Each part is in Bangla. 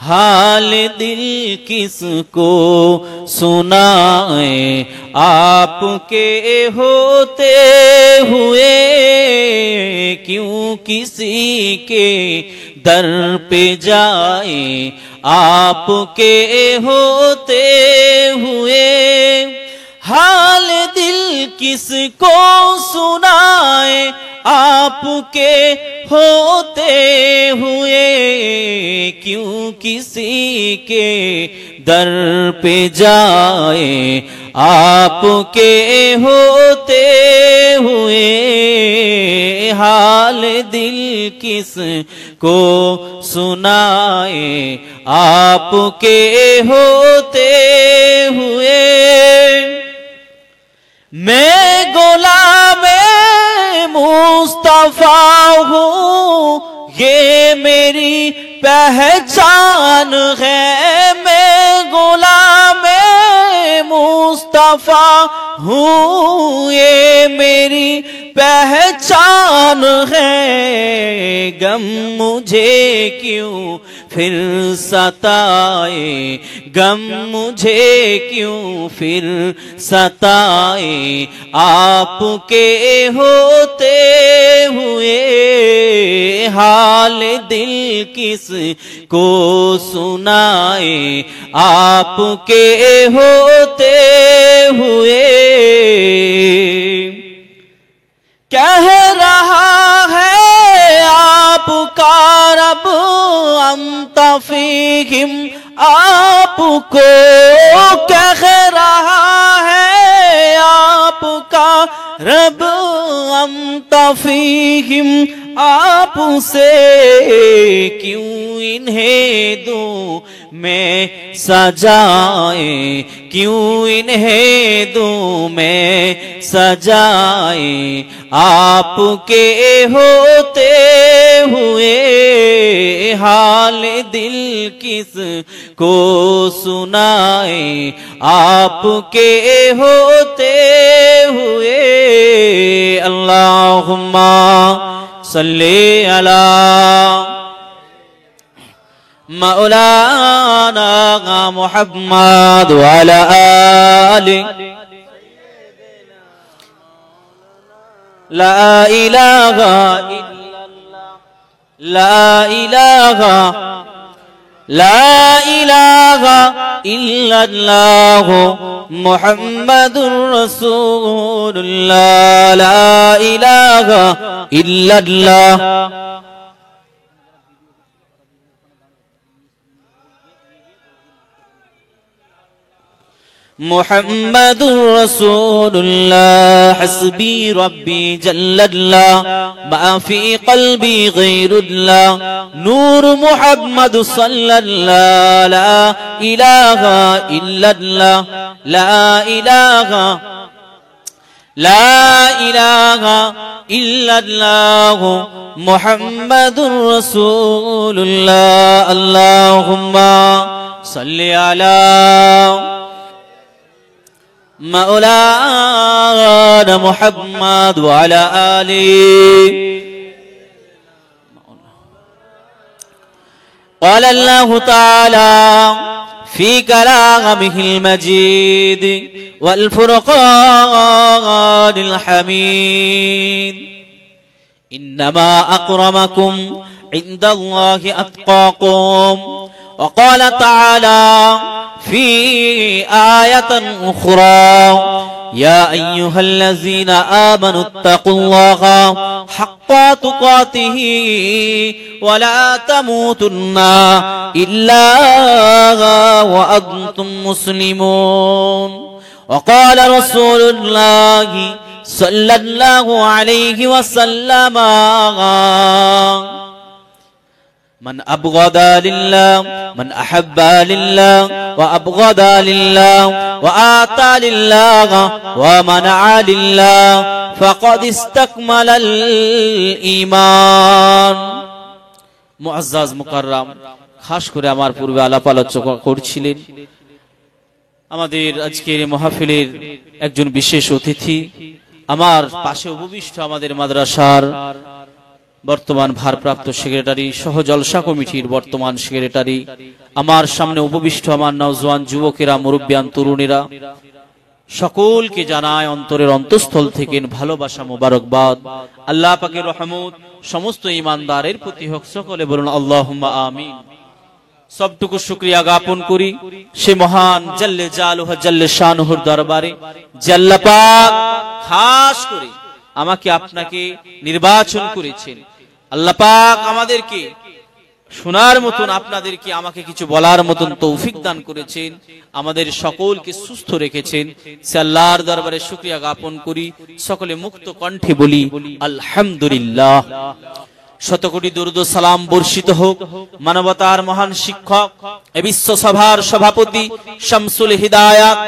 हाल दिल किसको सुनाए आपके होते हुए क्यों किसी के दर पे जाए आपके होते हुए हाल दिल किसको सुनाए आपके होते हुए क्यों किसी के दर पे जाए आपके होते हुए हाल दिल किसको सुनाए आपके होते हुए मैं गुलाम मुस्तफा हूँ ये मेरी पहचान है मैं गुलाम मुस्तफा हूँ ये मेरी पहचान है गम मुझे क्यों फिर सताए गम मुझे क्यों फिर सताए आपके होते हुए हाल दिल किसको सुनाए आपके होते हुए कह रहा है आपका रब अंता फीहिम आपको कह रहा है आपका रब अंता फीहिम आपसे क्यों इन्हें दूं मैं सजाए क्यों इन्हें दूं मैं सजाए आपके होते हुए हाल दिल किसको सुनाए आपके होते हुए अल्लाहुम्मा सल्ली अला मौलाना मुहम्मद व अला आलि ला इलाहा इल्लल्लाह ला इलाहा इल्लल्लाह मुहम्मदुर रसूलुल्लाह ला इलाहा इल्लल्लाह मुहम्मदुर रसूलुल्लाह हस्बी रब्बी जल्लल्लाह मा फी क़ल्बी गैरुल्लाह नूर मुहम्मद सल्लल्लाह ला इलाहा इल्लल्लाह ला इलाहा इल्लल्लाह मुहम्मदुर रसूलुल्लाह अल्लाहुम्मा सल्ली अला मौलाना मुहम्मद व अला आलि قال الله تعالى في كلامه المجيد والفرقان الحميد إنما أكرمكم عند الله أتقاكم وقال تعالى في آية أخرى يا أيها الذين آمنوا اتقوا الله حق تقاته ولا تموتن إلا وأنتم مسلمون وقال رسول الله صلى الله عليه وسلم من أبغض لله من أحب لله وأبغض لله وآتى لله ومنع لله فقد استكمل الإيمان মুআজ্জাজ মুকাররম খাস করে আমার পূর্বে আলাপ আলোচনা করছিলেন আমাদের আজকের মাহফিলের একজন বিশেষ অতিথি আমার পাশে উপবিষ্ট আমাদের মাদ্রাসার বর্তমান ভারপ্রাপ্ত সেক্রেটারি সহ জলসা কমিটির বর্তমান সেক্রেটারি, আমার সামনে উপবিষ্ট আমার নওজোয়ান যুবকেরা, মুরব্বিয়ান তরুণেরা, সকলকে জানায় অন্তরের অন্তঃস্থল থেকে ভালোবাসা, মোবারকবাদ। আল্লাহ পাকের রহমত সমস্ত ঈমানদারের প্রতি হোক, সকলে বলুন আল্লাহুম্মা আমিন। সবটুকু শুকরিয়া জ্ঞাপন করি সে মহান জাল্লে জালালুহু জাল্লে শানুহুর দরবারে, যে আল্লাহ পাক খাস করে আমাকে আপনাকে নির্বাচন করেছেন। আল্লাহ পাক আমাদেরকে শোনার মতন, আপনাদেরকে আমাকে কিছু বলার মতন তৌফিক দান করেছেন, আমাদের সকলকে সুস্থ রেখেছেন। সে আল্লাহর দরবারে শুকরিয়া জ্ঞাপন করি, সকলে মুক্ত কণ্ঠে বলি আলহামদুলিল্লাহ। শতকোটি দরুদ ও সালাম বর্ষিত হোক মানবতার মহান শিক্ষক, বিশ্ব সভার সভাপতি, শামসুল হিদায়াত,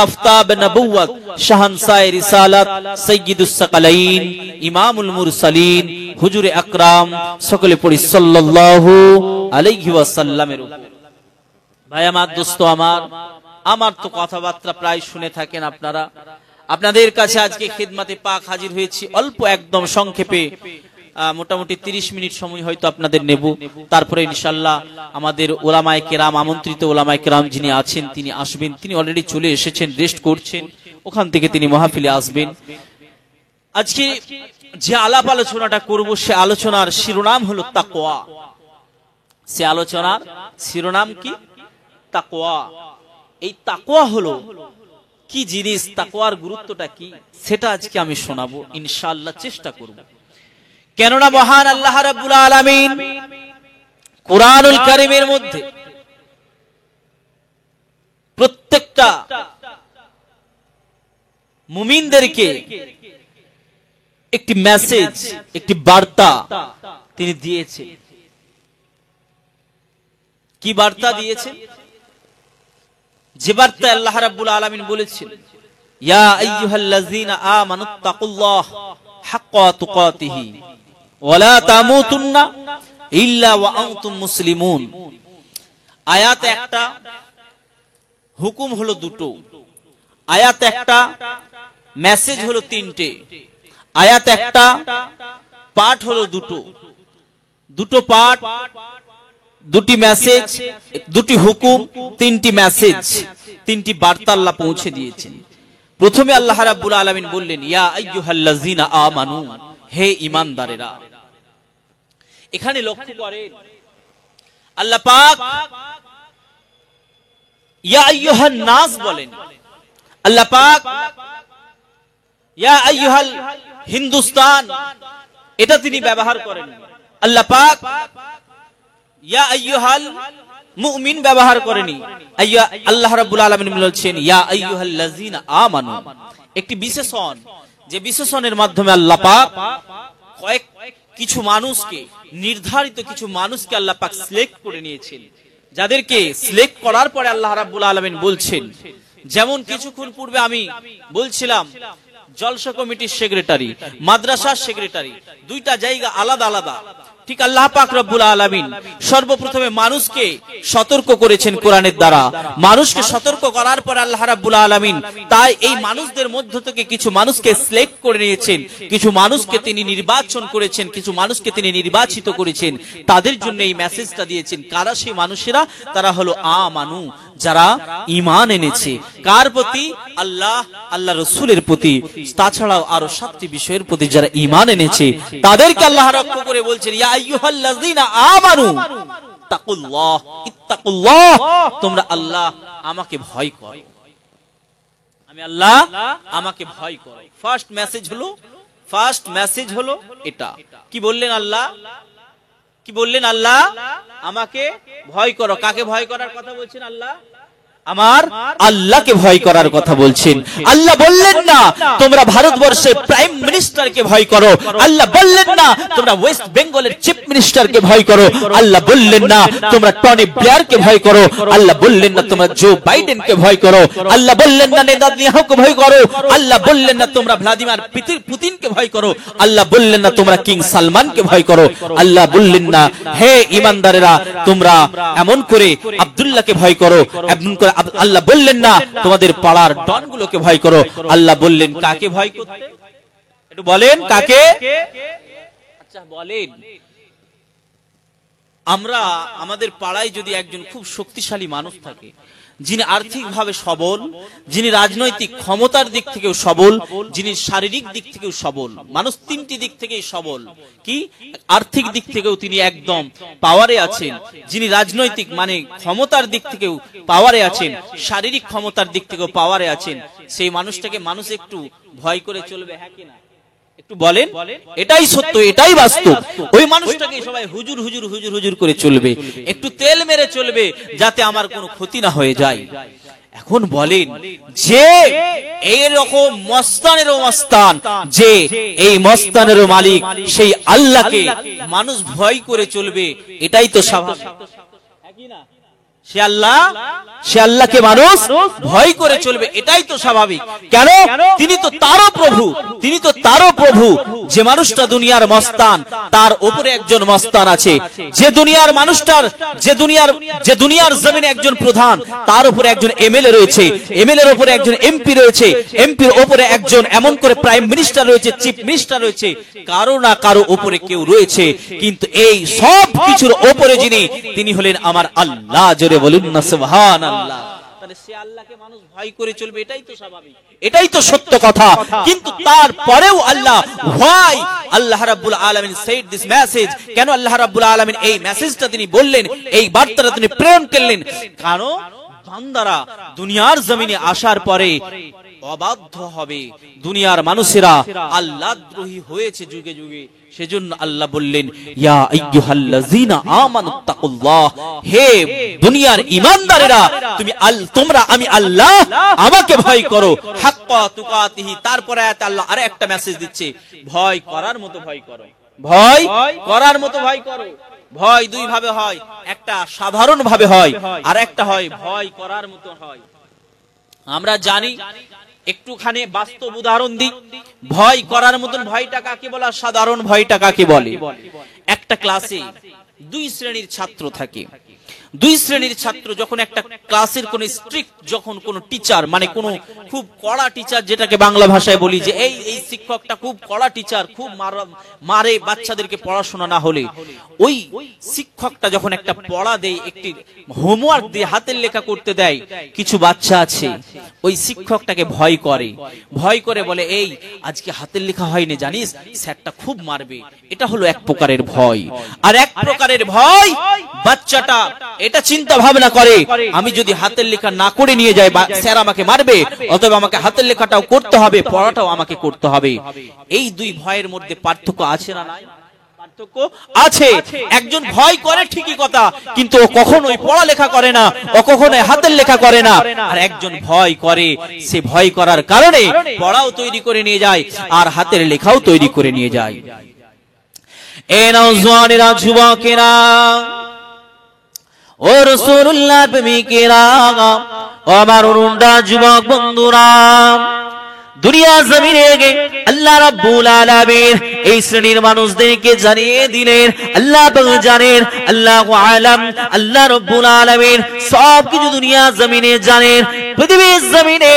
আফতাব নবুয়ত, শাহনশাহ রিসালাত, সাইয়্যিদুস সাকালাইন, ইমামুল মুরসালিন, হুজুরে আকরাম, সকলে পড়ি সাল্লাল্লাহু আলাইহি ওয়াসাল্লামের উপর। ভাই আমার, দোস্ত আমার তো কথাবার্তা প্রায় শুনে থাকেন আপনারা। আপনাদের কাছে আজকে খিদমতে পাক হাজির হয়েছি। অল্প একদম সংক্ষেপে মোটামুটি 30 মিনিট সময় হয়তো আপনাদের নেব। তারপরে ইনশাআল্লাহ আমাদের ওলামায়ে কেরাম, আমন্ত্রিত ওলামায়ে কেরাম যিনি আছেন তিনি আসবেন। তিনি অলরেডি চলে এসেছেন, রেস্ট করছেন, ওখান থেকে তিনি মাহফিলে আসবেন। আজকে যে আলাপ আলোচনাটা করব সে আলোচনার শিরোনাম হলো তাকওয়া। সে আলোচনার শিরোনাম কি? তাকওয়া। এই তাকওয়া হলো কি জিনিস, তাকওয়ার গুরুত্বটা কি, সেটা আজকে আমি শোনাবো ইনশাআল্লাহ, চেষ্টা করব। কেননা মহান আল্লাহ রাব্বুল আলামিন কুরআনুল কারীমের মধ্যে প্রত্যেকটা মুমিনদেরকে একটি মেসেজ, একটি বার্তা তিনি দিয়েছেন। কি বার্তা দিয়েছেন? যে বার্তা আল্লাহ রাব্বুল আলামিন বলেছেন, ইয়া আইয়ুহাল্লাযীনা আমানুত্তাকুল্লাহ হাক্কা তুকাতিহি ওয়ালা তামুতুন্না ইল্লা ওয়া আনতুম মুসলিমুন। আয়াত একটা, হুকুম হলো দুটো। আয়াত একটা, মেসেজ হলো তিনটে। আয়াত একটা, পাঠ হলো দুটো। দুটো পাঠ, দুটি মেসেজ, দুটি হুকুম, তিনটি মেসেজ, তিনটি বার্তা আল্লাহ পৌঁছে দিয়েছেন। প্রথমে আল্লাহ রাব্বুল আলামিন বললেন, ইয়া আইয়ুহাল্লাযীনা আমানু, হে ঈমানদারেরা। এখানে লক্ষ্য করেন আল্লাহ পাক ইয়া আইয়ুহান নাস বলেন, আল্লাহ পাক ইয়া আইয়ুহাল হিন্দুস্তান এটা তিনি ব্যবহার করেন। আল্লাহ পাক ইয়া আইয়ুহাল মুমিন ব্যবহার করেনি। আল্লাহ রাব্বুল আলামিন বলেছেন ইয়া আইয়ুহাল্লাযীনা আমানু, একটি বিশেষণ, যে বিশেষণের মাধ্যমে আল্লাহ পাক কিছু মানুষকে, নির্ধারিত কিছু মানুষকে আল্লাহ পাক সিলেক্ট করে নিয়েছেন, যাদেরকে সিলেক্ট করার পরে আল্লাহ রাব্বুল আলামিন বলছেন, যেমন কিছুক্ষণ পূর্বে আমি বলছিলাম জলসা কমিটির সেক্রেটারি, মাদ্রাসার সেক্রেটারি, দুইটা জায়গা আলাদা আলাদা। ঠিক আল্লাহ পাক রব্বুল আলামিন সর্বপ্রথমে মানুষকে সতর্ক করেছেন কোরআনের দ্বারা। মানুষকে সতর্ক করার পর আল্লাহ রাব্বুল আলামিন তাই এই মানুষদের মধ্য থেকে কিছু মানুষকে সিলেক্ট করে নিয়েছেন, কিছু মানুষকে তিনি নির্বাচন করেছেন, কিছু মানুষকে তিনি নির্বাচিত করেছেন, তাদের জন্য এই মেসেজটা দিয়েছেন। কারা সেই মানুষেরা? তারা হলো আমানু, যারা ঈমান এনেছে। কার প্রতি? আল্লাহ, আল্লাহ রাসূলের প্রতি, তাছাড়াও আরো 7টি বিষয়ের প্রতি যারা ঈমান এনেছে তাদেরকে আল্লাহ লক্ষ্য করে বলছেন, ইয়া আইয়ুহাল্লাযীনা আমানু তাকুল্লাহ, ইত্তাকুল্লাহ, তোমরা আল্লাহ আমাকে ভয় করো। আমি আল্লাহ আমাকে ভয় করো। ফার্স্ট মেসেজ হলো এটা। কি বললেন আল্লাহ? কি বললেন আল্লাহ? আমাকে ভয় করো। কাকে ভয় করার কথা বলছেন আল্লাহ? আমার আল্লাহকে ভয় করার কথা বলছেন। আল্লাহ বললেন না তোমরা ভারতবর্ষের প্রাইম মিনিস্টারকে ভয় করো। আল্লাহ বললেন না তোমরা ওয়েস্ট বেঙ্গলের চিফ মিনিস্টারকে ভয় করো। আল্লাহ বললেন না তোমরা টনি ব্লেয়ারকে ভয় করো। আল্লাহ বললেন না তোমরা জো বাইডেনকে ভয় করো। আল্লাহ বললেন না নেতানিয়াহুকে ভয় করো। আল্লাহ বললেন না তোমরা ভ্লাদিমির পুতিনকে ভয় করো। আল্লাহ বললেন না তোমরা কিং সালমানকে ভয় করো। আল্লাহ বললেন না হে ঈমানদারেরা তোমরা এমন করে আব্দুল্লাহকে ভয় করো, এমন করে আল্লাহ বললেন না তোমাদের পাড়ার ডনগুলোকে ভয় করো। আল্লাহ বললেন কাকে ভয় করতে? একটু বলেন কাকে? আচ্ছা বলেন, আমরা আমাদের পাড়ায় যদি একজন খুব শক্তিশালী মানুষ থাকে, যিনি আর্থিকভাবে সবল, যিনি রাজনৈতিক ক্ষমতার দিক থেকেও সবল, যিনি শারীরিক দিক থেকেও সবল, মানুষ তিনটি দিক থেকেই সবল, কি আর্থিক দিক থেকেও তিনি একদম পাওয়ারে আছেন, যিনি রাজনৈতিক মানে ক্ষমতার দিক থেকেও পাওয়ারে আছেন, শারীরিক ক্ষমতার দিক থেকেও পাওয়ারে আছেন, সেই মানুষটাকে মানুষ একটু ভয় করে চলবে, হ্যাঁ কিনা একটু বলেন? এটাই সত্য, এটাই বাস্তব। ওই মানুষটাকে সবাই হুজুর হুজুর হুজুর হুজুর করে চলবে, একটু তেল মেরে চলবে যাতে আমার কোনো ক্ষতি না হয়ে যায়। এখন বলেন, যে এইরকম মস্তানেরও মস্তান, যে এই মস্তানেরও মালিক, সেই আল্লাহকে মানুষ ভয় করে চলবে, এটাই তো স্বাভাবিক। সে আল্লাহকে মানুষ ভয় করে চলবে, এটাই তো স্বাভাবিক। কেন? তিনি তো তারও প্রভু, তিনি তো তারও প্রভু। যে মানুষটা দুনিয়ার মস্তান, তার উপরে একজন মস্তান আছে। যে দুনিয়ার মানুষটার যে দুনিয়ার জমিনে একজন প্রধান, তার উপরে একজন এমএলএ রয়েছে, এমএলএ এর উপরে একজন এমপি রয়েছে, এমপির উপরে একজন এমন করে প্রাইম মিনিস্টার রয়েছে, চিফ মিনিস্টার রয়েছে, কারো না কারো উপরে কেউ রয়েছে। কিন্তু এই সব কিছুর উপরে যিনি, তিনি হলেন আমার আল্লাহ। জোরে বলুন না সুবহানাল্লাহ। তাহলে সে আল্লাহকে মানুষ ভয় করে চলবে, এটাই তো স্বাভাবিক, এটাই তো সত্য কথা। কিন্তু তারপরেও আল্লাহ ভয়, আল্লাহ রাব্বুল আলামিন said this message, কেন আল্লাহ রাব্বুল আলামিন এই মেসেজটা তিনি বললেন, এই বার্তাটা তিনি প্রেরণ করলেন? কারণ বান্দারা দুনিয়ার জমিনে আসার পরে অবাধ্য হবে, দুনিয়ার মানুষেরা আল্লাহদ্রোহী হয়েছে যুগে যুগে, সেজন্য আল্লাহ বললেন, ইয়া আইয়ুহাল্লাযীনা আমানুত্তাকুল্লাহ, হে দুনিয়ার ঈমানদারেরা, তোমরা আমি আল্লাহ, আমাকে ভয় করো, হাক্কা তুকাতিহি। তারপরে আয়াতে আল্লাহ আরে একটা মেসেজ দিচ্ছে, ভয় করার মতো ভয় করো, ভয় করার মতো ভয় করো। ভয় দুই ভাবে হয়, একটা সাধারণ ভাবে হয়, আর একটা হয় ভয় করার মতো হয়। আমরা জানি, একটুখানি বাস্তব উদাহরণ দিই। ভয় করার মতন ভয়টা কাকে বলে, সাধারণ ভয়টা কাকে বলে? একটা ক্লাসে দুই শ্রেণীর ছাত্র থাকে। দুই শ্রেণীর ছাত্র যখন একটা ক্লাসের কোন স্ট্রিক্ট, যখন কোন টিচার, মানে কোন খুব কড়া টিচার, যেটাকে বাংলা ভাষায় বলি যে এই শিক্ষকটা খুব কড়া টিচার, খুব মারে বাচ্চাদেরকে পড়াশোনা না হলে, ওই শিক্ষকটা যখন একটা পড়া দেয়, একটি হোমওয়ার্ক দিয়ে হাতের লেখা করতে দেয়, কিছু বাচ্চা আছে ওই শিক্ষকটাকে ভয় করে, ভয় করে বলে, এই আজকে হাতের লেখা হয়নি জানিস, স্যারটা খুব মারবে। এটা হলো এক প্রকারের ভয়। আর এক প্রকারের ভয়, বাচ্চাটা এটা চিন্তা ভাবনা করে, আমি যদি হাতের লেখা না করে নিয়ে যাই, স্যার আমাকে মারবে, অতএব আমাকে হাতের লেখাটাও করতে হবে, পড়াটাও আমাকে করতে হবে। এই দুই ভয়ের মধ্যে পার্থক্য আছে না নাই? পার্থক্য আছে। একজন ভয় করে ঠিকই কথা, কিন্তু ও কখনোই পড়ালেখা করে না, ও কখনোই হাতের লেখা করে না। আর একজন ভয় করে, সে ভয় করার কারণে পড়াও তৈরি করে নিয়ে যায়, আর হাতের লেখাও তৈরি করে নিয়ে যায়। এ নওজওয়ানেরা, যুবকেরা, ও রাসূলুল্লাহ প্রেমিকেরা, ও আমার অনুরাগী যুবক বন্ধুরা, দুনিয়া জমিনে আল্লাহ রাব্বুল আলামিন এই শ্রেণীর মানুষদেরকে জানিয়ে দিলেন, আল্লাহ পাক জানেন, আল্লাহু আলাম, আল্লাহ রাব্বুল আলামিন সবকিছু দুনিয়া জমিনে জানেন। পৃথিবীর জমিনে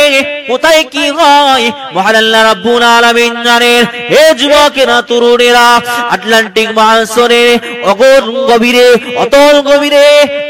কোথায় কি হয় মহান আল্লাহ রাব্বুল আলামিন জানেন। হে যুবকেরা, তরুণেরা, আটলান্টিক মহাসাগরে অগণ গভীরে, অতল গভীরে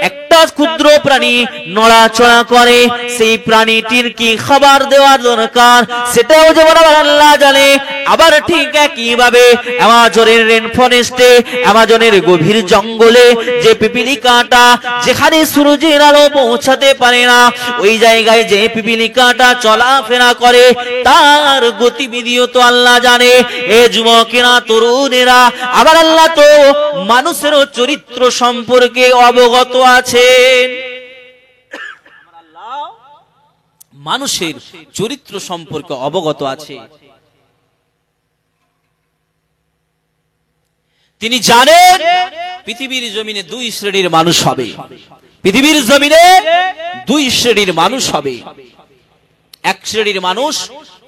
একটা ক্ষুদ্র প্রাণী নড়াচড়া করে, সেই প্রাণীটির কি খাবার দেওয়ার দরকার সেটাও যেমন আল্লাহ জানে। আবার ঠিক একইভাবে অ্যামাজনের রেন ফরেস্টে, অ্যামাজনের গভীর জঙ্গলে যে পিপিলিকাটা, যেখানে সূর্যের আলো পৌঁছাতে পারে না, ওই জায়গায় যে পিপিলিকাটা চলাফেরা করে, তার গতিবিধিও তো আল্লাহ জানে। এ যুবকেরা, তরুণেরা, আবার আল্লাহ তো মানুষেরও চরিত্র সম্পর্কে অবগত আছেন। মানুষের চরিত্র সম্পর্কে অবগত আছে। তিনি জানেন পৃথিবীর জমিনে দুই শ্রেণীর মানুষ হবে, পৃথিবীর জমিনে দুই শ্রেণীর মানুষ হবে। এক শ্রেণীর মানুষ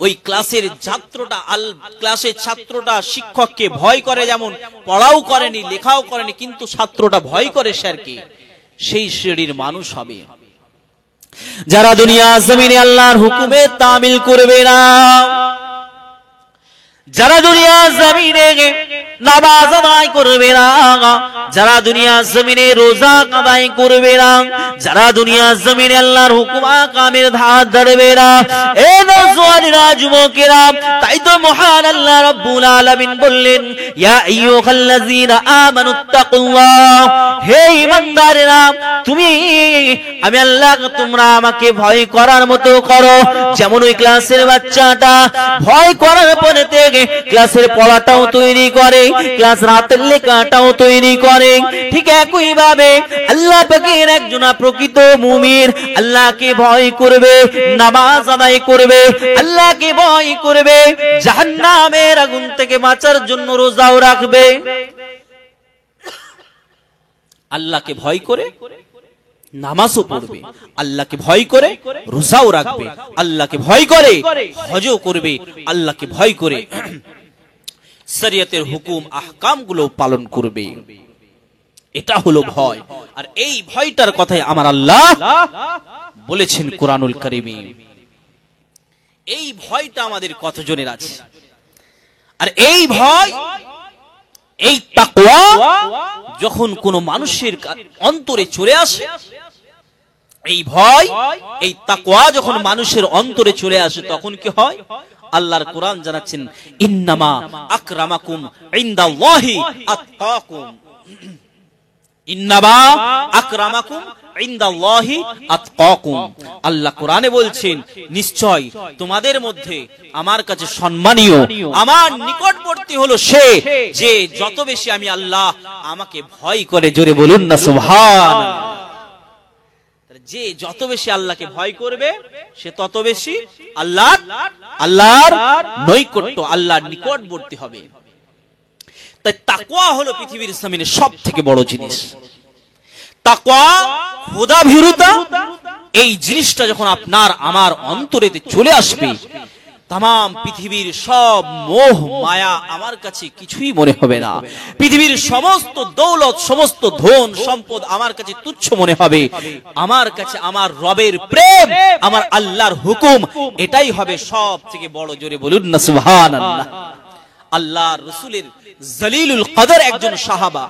ওই ক্লাসের ছাত্রটা শিক্ষককে ভয় করে, যেমন পড়াও করেনি, লেখাও করেনি, কিন্তু ছাত্রটা ভয় করে স্যারকে, সেই শ্রেণীর মানুষ হবে। যারা দুনিয়া জমিনে আল্লাহর হুকুমে তামিল করবে না, যারা দুনিয়া জমিনে নামাজ আদায় করবে না, যারা দুনিয়ার জমিনে রোজা আদায় করবে না, যারা দুনিয়ার জমিনে আল্লাহর হুকুম আহকামের ধার ধরবে না, এ নওজওয়ানেরা, যুবকেরা, তাই তো মহান আল্লাহ রাব্বুল আলামিন বললেন, ইয়া আইয়ুহাল্লাযীনা আমানুত্তাকুল্লাহ, হে ঈমানদারেরা, তুমি আমি আল্লাহ তোমরা আমাকে ভয় করার মতো করো। যেমন ওই ক্লাসের বাচ্চাটা ভয় করার পরে থেকে ক্লাসের পড়াটাও তৈরি করে, ক্লাস রাতের লেখাটাও তৈরি করে, ঠিক একই ভাবে আল্লাহ পাকের একজন প্রকৃত মুমিন আল্লাহকে ভয় করবে, নামাজ আদায় করবে, আল্লাহকে ভয় করবে, জাহান্নামের আগুন থেকে বাঁচার জন্য রোজাও রাখবে। আল্লাহকে ভয় করে নামাজও পড়বে, আল্লাহকে ভয় করে রোজাও রাখবে, আল্লাহকে ভয় করে হজও করবে, আল্লাহকে ভয় করে শরীয়তের হুকুম আহকাম গুলো পালন করবে। এটা হলো ভয়। আর এই ভয়টার কথাই আমার আল্লাহ বলেছেন কুরআনুল কারীমে। এই ভয়টা আমাদের কতজনের আছে? আর এই ভয়, এই তাকওয়া যখন কোন মানুষের অন্তরে চলে আসে, এই ভয়, এই তাকওয়া যখন মানুষের অন্তরে চলে আসে, তখন কি হয়? আল্লাহর কোরআন জানাচ্ছেন, ইন্নামা আকরামাকুম ইনদাল্লাহি আতকাকুম, ইন্নামা আকরামাকুম ইনদাল্লাহি আতকাকুম। আল্লাহ কোরআনে বলছেন, নিশ্চয় তোমাদের মধ্যে আমার কাছে সম্মানীয়, আমার নিকটবর্তী হলো সে যে যত বেশি আমি আল্লাহ আমাকে ভয় করে। জোরে বলুন না সুবহানাল্লাহ। যে যত বেশি আল্লাহকে ভয় করবে সে তত বেশি আল্লাহর নৈকট্য, আল্লাহর নিকটবর্তী হবে। তাই তাকওয়া হলো পৃথিবীর জমিনে সবথেকে বড় জিনিস। তাকওয়া, খোদাভীরুতা, এই জিনিসটা যখন আপনার আমার অন্তরেতে চলে আসবে, তাম পৃথিবীর সব মোহ মায়া আমার কাছে কিছুই মনে হবে না। পৃথিবীর সমস্ত দৌলত, সমস্ত ধন সম্পদ আমার কাছে তুচ্ছ মনে হবে। আমার কাছে আমার রবের প্রেম, আমার আল্লাহর হুকুম, এটাই হবে সব থেকে বড়। জোরে বলুন না সুবহানাল্লাহ। আল্লাহর রাসূলের জলিলুল কদর একজন সাহাবা,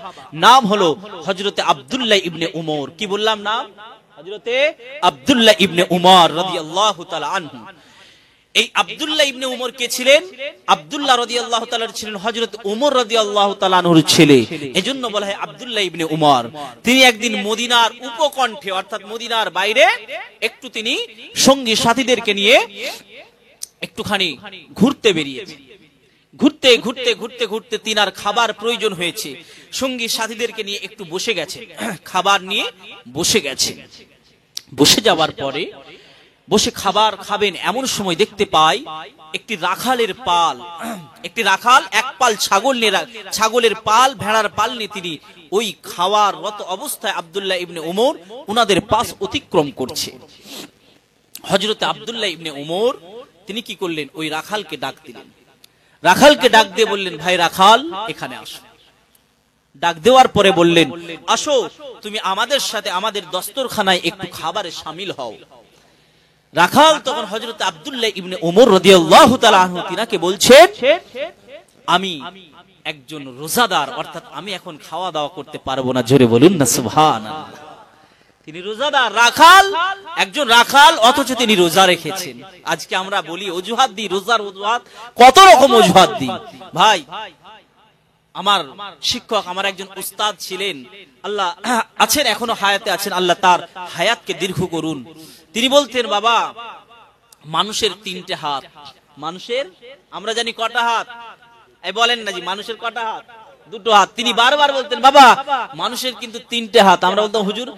নাম হলো হযরতে আব্দুল্লাহ ইবনে উমর। কি বললাম নাম? হযরতে আব্দুল্লাহ ইবনে উমর রাদিয়াল্লাহু তাআলা আনহু। এই আব্দুল্লাহ ইবনে উমর কে ছিলেন? আব্দুল্লাহ রাদিয়াল্লাহু তাআলা ছিলেন হযরত উমর রাদিয়াল্লাহু তাআলা আনহুর ছেলে, এজন্য বলা হয় আব্দুল্লাহ ইবনে উমর। তিনি একদিন মদিনার উপকণ্ঠে, অর্থাৎ মদিনার বাইরে একটু তিনি সঙ্গী সাথীদেরকে নিয়ে একটুখানি ঘুরতে বেরিয়েছেন। ঘুরতে ঘুরতে ঘুরতে ঘুরতে তিনার খাবার প্রয়োজন হয়েছে, সঙ্গী সাথীদেরকে নিয়ে একটু বসে গেছে, খাবার নিয়ে বসে গেছে। বসে যাওয়ার পরে বসে খাবার খাবেন, এমন সময় দেখতে পাই একটি রাখালের পাল, একটি রাখাল এক পাল ছাগল নিয়ে, ছাগলের পাল, ভেড়ার পাল নিয়ে তিনি ওই খাওয়ার রত অবস্থায় আব্দুল্লাহ ইবনে উমর ওনাদের পাশ অতিক্রম করছে। হযরত আব্দুল্লাহ ইবনে উমর তিনি কি করলেন? ওই রাখালকে ডাক দিলেন। রাখালকে ডাক দিয়ে বললেন, ভাই রাখাল, এখানে আসো। ডাক দেওয়ার পরে বললেন, আসো তুমি আমাদের সাথে আমাদের দস্তরখানায় একটু খাবারে শামিল হও। রাখাল তখন হযরত আব্দুল্লাহ ইবনে উমর রাদিয়াল্লাহু তাআলা আনহু তিনাকে বলছেন, আমি একজন রোজাদার, অর্থাৎ আমি এখন খাওয়া দাওয়া করতে পারবো না। জোরে বলুন না সুবহানাল্লাহ। তিনি রোজাদার, রাখাল, একজন রাখাল, অথচ তিনি রোজা রেখেছেন। আজকে আমরা বলি অজুহাত দিই, রোজার অজুহাত কত রকম অজুহাত দিই। ভাই, আমার শিক্ষক, আমার একজন উস্তাদ ছিলেন, আল্লাহ আছেন, এখনো হায়াতে আছেন, আল্লাহ তার হায়াতকে দীর্ঘ করুন। তিনি বলতেন, বাবা, মানুষের তিনটে হাত। মানুষের আমরা জানি কটা হাত? এই বলেন না জি, মানুষের কটা হাত? দুটো হাত। তিনি বারবার বলতেন, বাবা মানুষের কিন্তু তিনটে হাত। আমরা বলতাম, হুজুর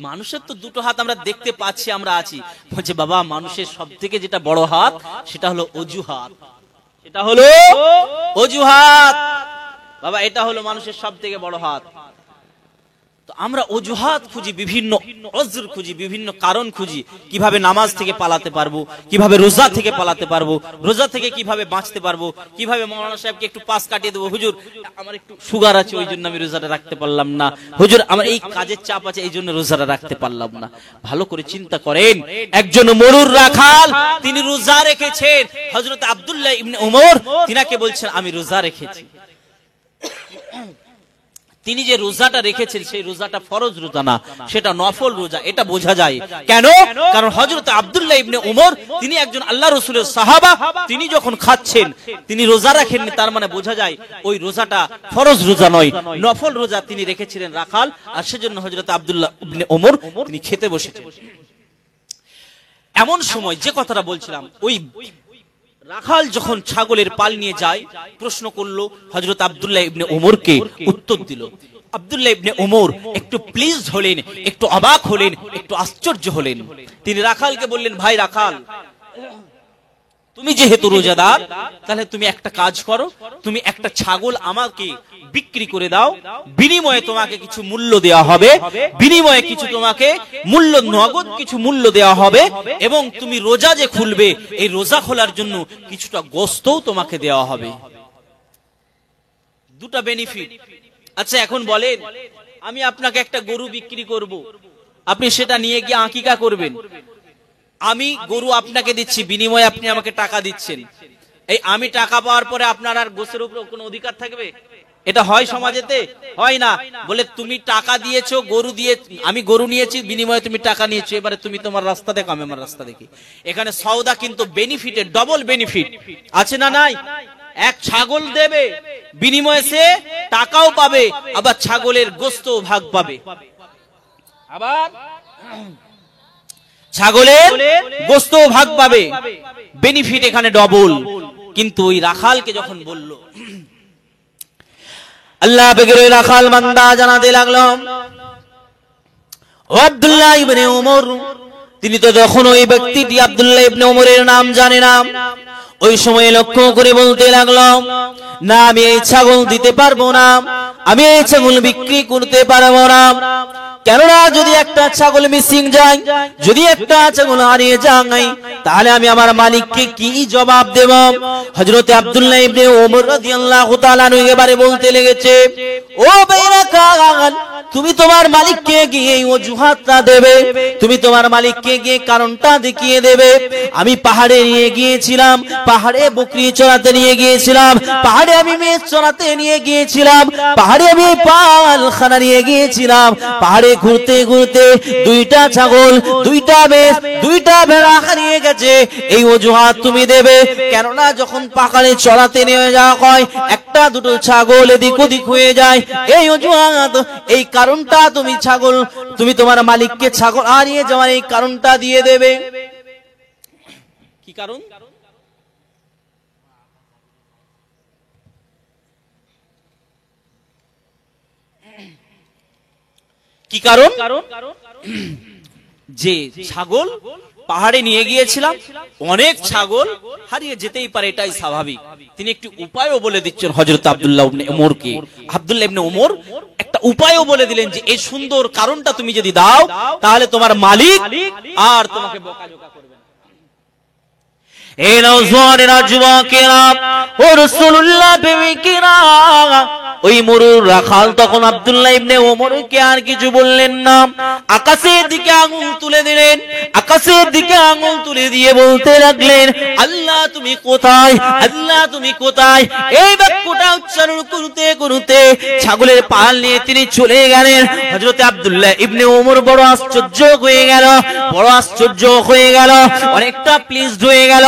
মানুষের তো দুটো হাত আমরা দেখতে পাচ্ছি, আমরা আছি। বলছে, বাবা মানুষের সব থেকে যেটা বড় হাত সেটা হলো অজুহাত, সেটা হলো অজুহাত। বাবা এটা হলো মানুষের সব থেকে বড় হাত। তো আমরা অজুহাত খুঁজি, বিভিন্ন অজর খুঁজি, বিভিন্ন কারণ খুঁজি, কিভাবে নামাজ থেকে পালাতে পারবো, কিভাবে রোজা থেকে পালাতে পারবো, রোজা থেকে কিভাবে বাঁচতে পারবো, কিভাবে মৌলানা সাহেবকে একটু পাস কাটিয়ে দেবো। হুজুর আমার একটু সুগার আছে, ওই জন্য আমি রোজাটা রাখতে পারলাম না। হুজুর আমার এই কাজের চাপ আছে, এই জন্য রোজাটা রাখতে পারলাম না। ভালো করে চিন্তা করেন, একজন মরুর রাখাল তিনি রোজা রেখেছেন। হযরত আব্দুল্লাহ ইবনে উমর তিনাকে বলছেন, আমি রোজা রেখেছি। তিনি যে রোজাটা রেখেছেন সেই রোজাটা ফরজ রোজা না, সেটা নফল রোজা, এটা বোঝা যায়। কেন? কারণ হযরত আব্দুল্লাহ ইবনে ওমর তিনি একজন আল্লাহ রাসূলের সাহাবা, তিনি যখন খাচ্ছেন তিনি রোজা রাখেননি, তার মানে বোঝা যায় ওই রোজাটা ফরজ রোজা নয়, নফল রোজা তিনি রেখেছিলেন রাখাল, আর সেজন্য হযরত আব্দুল্লাহ ইবনে ওমর তিনি খেতে বসেছেন। এমন সময় যে কথাটা বলছিলাম, ওই রাখাল যখন ছাগলের পাল নিয়ে যায়, প্রশ্ন করলো হযরত আব্দুল্লাহ ইবনে ওমরকে, উত্তর দিল। আব্দুল্লাহ ইবনে ওমর একটু প্লিজড হলেন, একটু অবাক হলেন, একটু আশ্চর্য হলেন। তিনি রাখালকে বললেন, ভাই রাখাল, তুমি যেহেতু রোজাদার, তাহলে তুমি একটা কাজ করো, তুমি একটা ছাগল আমাকে বিক্রি করে দাও, বিনিময়ে তোমাকে কিছু মূল্য দেওয়া হবে, বিনিময়ে কিছু তোমাকে মূল্য, নগদ কিছু মূল্য দেওয়া হবে, এবং তুমি রোজা যে খুলবে এই রোজা খোলার জন্য কিছুটা গোশতও তোমাকে দেওয়া হবে। দুটা বেনিফিট। আচ্ছা এখন বলেন, আমি আপনাকে একটা গরু বিক্রি করব, আপনি সেটা নিয়ে গিয়ে আকিকা করবেন, আমি গরু আপনাকে দিচ্ছি, বিনিময়ে আপনি আমাকে টাকা দিচ্ছেন, এই আমি টাকা পাওয়ার পরে আপনার আর গোশের উপর কোনো অধিকার থাকবে? এটা হয় সমাজেতে? হয় না। বলে তুমি টাকা দিয়েছো, গরু দিয়ে, আমি গরু নিয়েছি, বিনিময়ে তুমি টাকা নিয়েছো, এবারে তুমি তোমার রাস্তা দেখো, আমি আমার রাস্তা দেখি। এখানে সওদা কিন্তু বেনিফিটের ডবল বেনিফিট আছে না নাই? এক ছাগল দেবে, বিনিময়ে সে টাকাও পাবে, আবার ছাগলের গোশতও ভাগ পাবে, আবার ছাগলের গোশত ভাগ পাবে, বেনিফিট এখানে ডবল। কিন্তু ওই রাখালকে যখন বলল, আল্লাহ পাকের ওই রাখাল বান্দা জানাতে লাগলো, ও আব্দুল্লাহ ইবনে ওমর, তিনি তো যখন ওই ব্যক্তিটি আব্দুল্লাহ ইবনে ওমরের নাম জানে না, ওই সময় লক্ষ্য করে বলতে লাগলো, না আমি এই ছাগল দিতে পারবো না, আমি এই ছাগল বিক্রি করতে পারবো না। কেননা যদি একটা ছাগল মিসিং যায়, যদি একটা ছাগল হারিয়ে যায়, তাহলে আমি আমার মালিককে কি জবাব দেব? হযরত আব্দুল্লাহ ইবনে ওমর রাদিয়াল্লাহু তাআলা এবারে বলতে লেগেছে, ও বেরাকাল, তুমি তোমার মালিককে গিয়ে এই অজুহাতটা দেবে, তুমি তোমার মালিককে গিয়ে কারণটা দেখিয়ে দেবে। আমি পাহাড়ে নিয়ে গিয়েছিলাম, পাহাড়ে বকরি চড়াতে নিয়ে গিয়েছিলাম, পাহাড়ে আমি মেষ চড়াতে নিয়ে গিয়েছিলাম, পাহাড়ে আমি পালখানা নিয়ে গিয়েছিলাম, পাহাড়ে ঘুরতে ঘুরতে দুইটা ছাগল, দুইটা মেষ, দুইটা ভেড়া হারিয়ে গেছে, এই অজুহাত তুমি দেবে। কেননা যখন পাহাড়ে চড়াতে নিয়ে যাওয়া হয়, একটা দুটো ছাগল এদিক ওদিক হয়ে যায়, এই অজুহাত, এই কারণটা তুমি ছাগল, তুমি তোমার মালিককে ছাগল হারিয়ে যাওয়ার এই কারণটা দিয়ে দেবে। কি কারণ? কি কারণ? যে ছাগল পাহাড়ে নিয়ে গিয়েছিলাম, অনেক ছাগল হারিয়ে যেতেই পারে, এটাই স্বাভাবিক। তিনি একটি উপায়ও বলে দিচ্ছেন হযরত আব্দুল্লাহ ইবনে ওমরকে। আব্দুল্লাহ ইবনে ওমর একটা উপায়ও বলে দিলেন যে এই সুন্দর কারণটা তুমি যদি দাও, তাহলে তোমার মালিক আর তোমাকে বকাঝকা করবে না। এই নওজওয়ানেরা, যুবকেরা ও রাসূলুল্লাহ প্রেমিকেরা, ওই মরুর রাখাল তখন আব্দুল্লাহ ইবনে ওমরকে আর কিছু বললেন না, আকাশের দিকে আঙুল তুলে দিলেন, আকাশের দিকে আঙুল তুলে দিয়ে বলতে লাগলেন, আল্লাহ তুমি কোথায়, আল্লাহ তুমি কোথায়। এই বাক্যটা উচ্চারণ করতে করতে ছাগলের পাল নিয়ে তিনি চলে গেলেন। হযরত আব্দুল্লাহ ইবনে ওমর বড় আশ্চর্য হয়ে গেল, বড় আশ্চর্য হয়ে গেল, অনেকটা প্লিজড হয়ে গেল,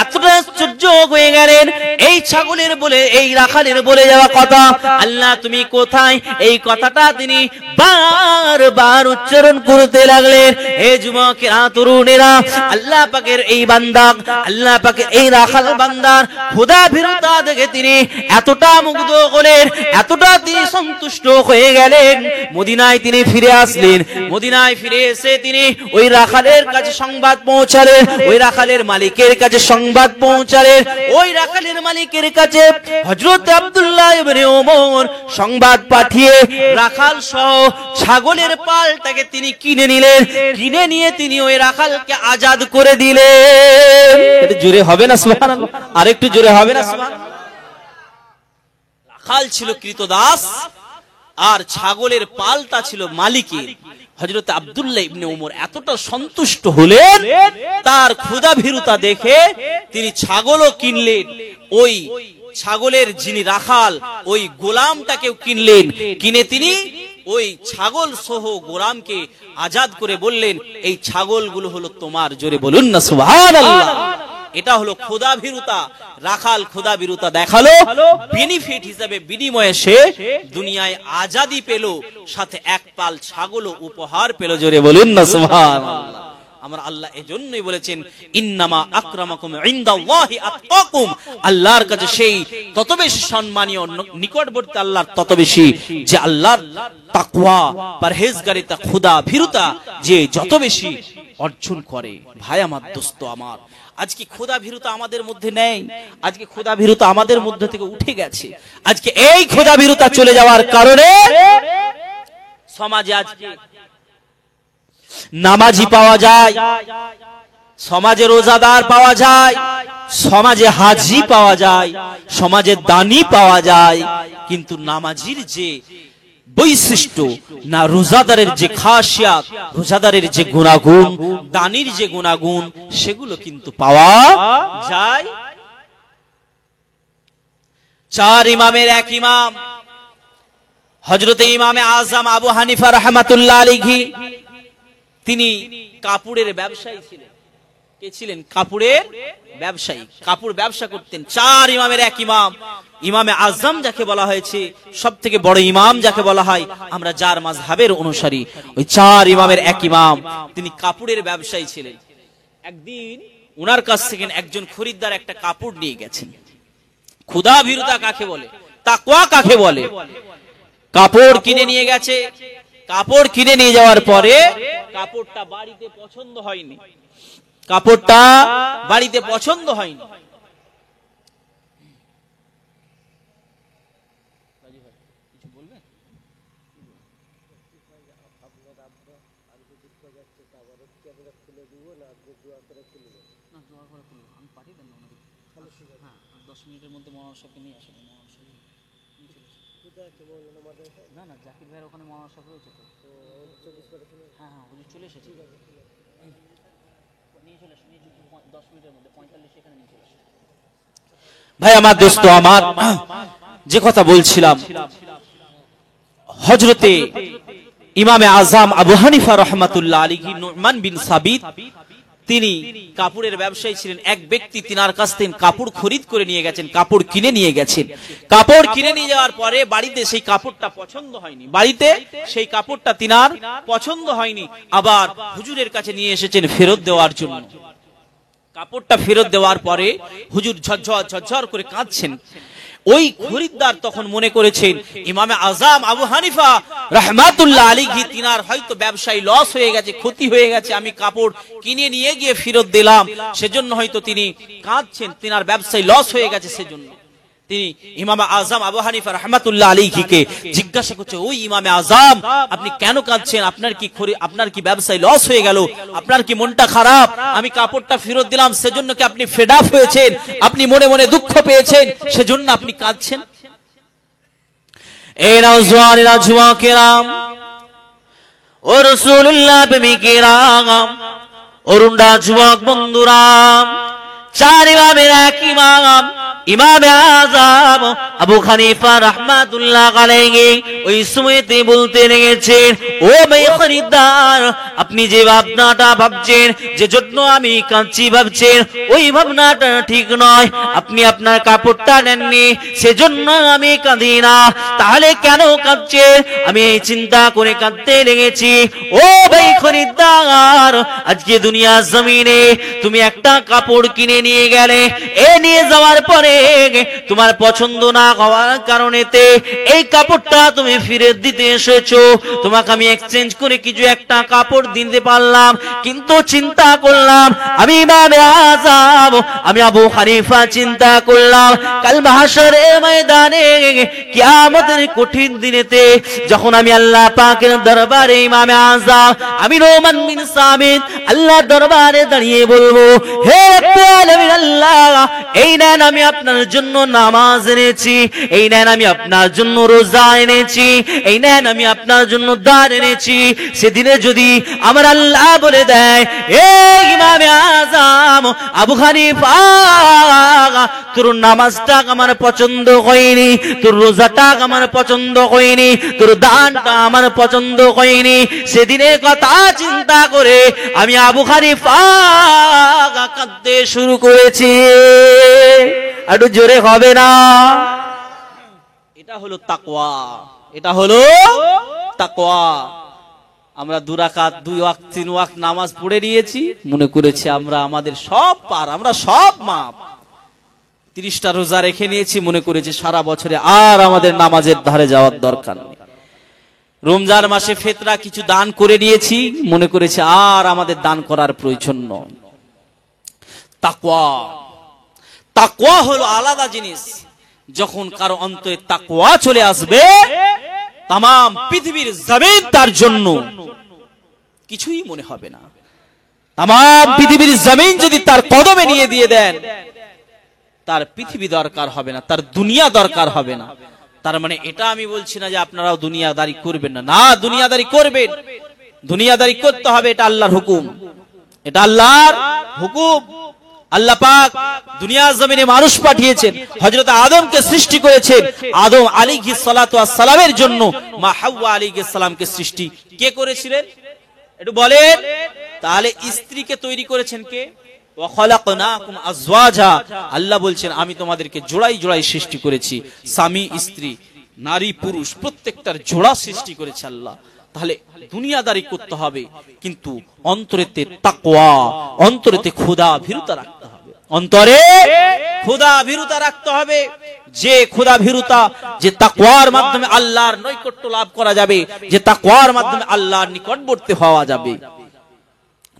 এতটা আশ্চর্য হয়ে গেলেন। এই ছাগলের বলে, এই রাখালের বলে যাওয়া কথা, আল্লাহ তুমি কোথায়, এই কথাটা তিনি বারবার উচ্চারণ করতে লাগলেন। হে যুবকেরা, তরুণেরা, আল্লাহ পাকের এই বান্দা, আল্লাহ পাকের এই রাখাল বান্দার খোদা ভীরুতা দেখে তিনি এতটা মুগ্ধ হলেন, এতটা তিনি সন্তুষ্ট হয়ে গেলেন। মদিনায় তিনি ফিরে আসলেন, মদিনায় ফিরে এসে তিনি ওই রাখালের কাছে সংবাদ পৌঁছালেন, ওই রাখালের মালিকের কাছে সংবাদ পৌঁছালেন। ওই রাখালের মালিকের কাছে হযরত আব্দুল্লাহ ইবনে ওমর সংবাদ পাঠিয়ে রাখাল সহ ছাগলের পালটাকে তিনি কিনে নিলেন। কিনে নিয়ে তিনি ওই রাখালকে আজাদ করে দিলেন। এটা জোরে হবে না সুবহানাল্লাহ? আরেকটু জোরে হবে না সুবহানাল্লাহ? রাখাল ছিল কৃতদাস, আর ছাগলের পালটা ছিল মালিকের। হযরত আব্দুল্লাহ ইবনে ওমর এতটা সন্তুষ্ট হলেন, তার ক্ষুধা ভীরুতা দেখে তিনি ছাগলও কিনলেন, ওই ছাগলের যিনি রাখাল ওই গোলামটাকেও কিনলেন, কিনে তিনি ওই ছাগল সহ গোলামকে আজাদ করে বললেন এই ছাগলগুলো হলো তোমার। জোরে বলুন না সুবহানাল্লাহ। এটা হলো খোদাভীরুতা। রাখাল খোদাভীরুতা দেখালো, বেনিফিট হিসাবে বিনিময়ে সে দুনিয়ায় আজাদি পেল, সাথে এক পাল ছাগলও উপহার পেল। জোরে বলুন না সুবহানাল্লাহ। আমার আল্লাহ এজন্যই বলেছেন ইন্নামা আকরামাকুম ইনদাল্লাহি আতকাকুম, আল্লাহর কাছে সেই তত বেশি সম্মানীয় নিকটবর্তী আল্লাহর তত বেশি যে আল্লাহর তাকওয়া পরহেজগারিতা খোদাভীরুতা যে যত বেশি অর্জন করে। ভাই আমার, দোস্ত আমার, আজকে খোদাভীরুতা আমাদের মধ্যে নেই, আজকে খোদাভীরুতা আমাদের মধ্যে থেকে উঠে গেছে। আজকে এই খোদাভীরুতা চলে যাওয়ার কারণে সমাজে আজকে নামাজি পাওয়া যায়, সমাজে রোজাদার পাওয়া যায়, সমাজে হাজি পাওয়া যায়, সমাজে দানী পাওয়া যায়, কিন্তু নামাজির যে বৈশিষ্ট্য না, রোজাদারের যে খাসিয়াত, রোজাদারের যে গুণাগুণ, দানীর যে গুণাগুণ, সেগুলো কিন্তু পাওয়া যায়। চার ইমামের এক ইমাম হযরতে ইমামে আযম আবু হানিফা রাহমাতুল্লাহ আলাইহি, তিনি কাপড়ের ব্যবসায়ী ছিলেন। কে ছিলেন? কাপড়ের ব্যবসায়ী, কাপড় ব্যবসা করতেন। চার ইমামের এক ইমাম, ইমামে আজম যাকে বলা হয়েছে, সব থেকে বড় ইমাম যাকে বলা হয়, আমরা যার মাযহাবের অনুসারী, ওই চার ইমামের এক ইমাম, তিনি কাপড়ের ব্যবসায়ী ছিলেন। একদিন ওনার কাছ থেকে একজন খরিদ্দার একটা কাপড় নিয়ে গেছেন। খোদাভীরুতা কাকে বলে, তাকওয়া কাকে বলে? কাপড় কিনে নিয়ে গেছে। কাপড় কিনে নিয়ে যাওয়ার পরে কাপড়টা বাড়িতে পছন্দ হয়নি, কাপড়টা বাড়িতে পছন্দ হয়নি। না না, জাকির ভাইয়ের ওখানে মনোহর সাহেব রয়েছে তো। হ্যাঁ হ্যাঁ, উনি চলে এসেছে, নিয়ে চলে আসুন 10 মিনিটের মধ্যে, 45 এখানে নিয়ে চলে আসুন। ভাই আমার, দোস্ত আমার, যে কথা বলছিলাম, হযরতে ইমামে আযম আবু হানিফা রাহমাতুল্লাহ আলাইহি নু'মান বিন সাবিত, তিনি কাপড়ের ব্যবসায়ী ছিলেন। এক ব্যক্তি তিনার কাছ থেকে কাপড় খরিদ করে নিয়ে গেছেন, কাপড় কিনে নিয়ে গেছেন। কাপড় কিনে নিয়ে যাওয়ার পরে বাড়িতে সেই কাপড়টা পছন্দ হয়নি, বাড়িতে সেই কাপড়টা তিনার পছন্দ হয়নি। আবার হুজুরের কাছে নিয়ে এসেছেন ফেরত দেওয়ার জন্য। কাপড়টা ফেরত দেওয়ার পরে হুজুর ঝরঝর ঝরঝর করে কাঁদছেন। ওই খরিদ্দার তখন মনে করেছেন ইমামে আযম আবু হানিফা রাহমাতুল্লাহ আলাইহি তিনার হয়তো ব্যবসায় লস হয়ে গেছে, ক্ষতি হয়ে গেছে, আমি কাপড় কিনে নিয়ে গিয়ে ফেরত দিলাম, সেজন্য হয়তো তিনি কাঁদছেন, তিনার ব্যবসায় লস হয়ে গেছে। সেজন্য তিনি ইমামে আযম আবু হানিফা রাহমাতুল্লাহ আলাইহিকে জিজ্ঞাসা করছে, ওই ইমামে আযম, আপনি কেন কাঁদছেন? আপনার কি ব্যবসায় লস হয়ে গেল? আপনার কি মনটা খারাপ? আমি কাপড়টা ফেরত দিলাম, সেজন্য কি আপনি ফেড আপ হয়েছেন? আপনি মনে মনে দুঃখ পেয়েছেন, সেজন্য আপনি কাঁদছেন? এই নওজওয়ানেরা, যুবকেরা, ও রাসূলুল্লাহ প্রেমিকেরাম, অরুণরা, যুবক বন্ধুরা, চার ইমামের এক ইমাম ইমামে আযম আবু হানিফা রাহমাতুল্লাহ আলাইহি ওই সময়তে বলতে লেগেছেন, ও ভাই খরিদ্দার, আপনি যে ভাবনাটা ভাবছেন, যে জন্য আমি কাঁদছি ভাবছেন, ওই ভাবনাটা ঠিক নয়। আপনি আপনার কাপড়টা নেননি, সেজন্য আমি কাঁদি না। তাহলে কেন কাঁদছেন? আমি এই চিন্তা করে কাঁদতে লেগেছি। ও ভাই খরিদ্দার, আজকে দুনিয়ার জমিনে তুমি একটা কাপড় কিনে নিয়ে গেলে, এ নিয়ে যাওয়ার পরে তোমার পছন্দ না হওয়ার কারণেতে এই কাপড়টা তুমি ফেরত দিতে এসেছো। তোমাকে আমি এক্সচেঞ্জ করে কিছু একটা কাপড় দিতে পারলাম, কিন্তু চিন্তা করলাম, আমি ইমামে আযম, আমি আবু হানিফা চিন্তা করলাম, কাল মাহশরের ময়দানে কিয়ামতের কঠিন দিনেতে যখন আমি আল্লাহ পাকের দরবারে ইমামে আযম, আমি নু'মান বিন সাবিত আল্লাহর দরবারে দাঁড়িয়ে বলবো, হে রব্বুল আলামিন আল্লাহ, এই নেন আমি আপনার জন্য নামাজ এনেছি, এই নেন আমি আপনার জন্য রোজা এনেছি, এই নেন আমি আপনার জন্য দান এনেছি। সেদিনে যদি আমার আল্লাহ বলে দেয়, এই ইমামে আযম আবু হানিফা, তোর নামাজটা আমার পছন্দ হয়নি, তোর রোজাটা আমার পছন্দ হয়নি, তোর দানটা আমার পছন্দ হয়নি, সেদিনের কথা চিন্তা করে আমি আবু হানিফা কাঁদতে শুরু করেছি। একটু জোরে হবে না? এটা হলো তাকওয়া, এটা হলো তাকওয়া। আমরা 2 রাকাত 2 ওয়াক্ত 3 ওয়াক্ত নামাজ পড়ে নিয়েছি, মনে করেছি আমরা আমাদের সব পার, আমরা সব মাপ। 30টা রোজা রেখে নিয়েছি, মনে করেছি সারা বছরে আর আমাদের নামাজের ধারে যাওয়ার দরকার নেই। রমজান মাসে ফিতরা কিছু দান করে নিয়েছি, মনে করেছি আর আমাদের দান করার প্রয়োজন নয়। তাকওয়া, তাকওয়া হলো আলাদা জিনিস। যখন কারো অন্তরে তাকওয়া চলে আসবে, তামাম পৃথিবীর জমিন তার জন্য কিছুই মনে হবে না। তামাম পৃথিবীর জমিন যদি তার কদমে নিয়ে দিয়ে দেন, তার পৃথিবী দরকার হবে না, তার দুনিয়া দরকার হবে না। তার মানে এটা আমি বলছি না যে আপনারাও দুনিয়াদারি করবেন না, না, দুনিয়াদারি করবেন, দুনিয়াদারি করতে হবে, এটা আল্লাহর হুকুম, এটা আল্লাহর হুকুম। আল্লাহ পাক দুনিয়ার জমিনে মানুষ পাঠিয়েছেন, হযরত আদমকে সৃষ্টি করেছেন। আদম আলাইহিস সালাতু ওয়াস সালামের জন্য মা হাওয়া আলাইহিস সালামকে সৃষ্টি কে করেছিলেন একটু বলেন? তাহলে স্ত্রীকে তৈরি করেছেন কে? ওয়া খালাকনাকুম আজওয়াজা, আল্লাহ বলছেন আমি তোমাদেরকে জোড়ায় জোড়ায় সৃষ্টি করেছি। স্বামী স্ত্রী, নারী পুরুষ, প্রত্যেকটার জোড়া সৃষ্টি করেছে আল্লাহ। তাহলে দুনিয়াদারি করতে হবে, কিন্তু অন্তরেতে তাকওয়া, অন্তরেতে খোদা ভীরুতা রাখতে হবে, অন্তরে খোদা ভীরুতা রাখতে হবে। যে খোদা ভীরুতা, যে তাকওয়ার মাধ্যমে আল্লাহর নৈকট্য লাভ করা যাবে, যে তাকওয়ার মাধ্যমে আল্লাহর নিকটবর্তী হওয়া যাবে।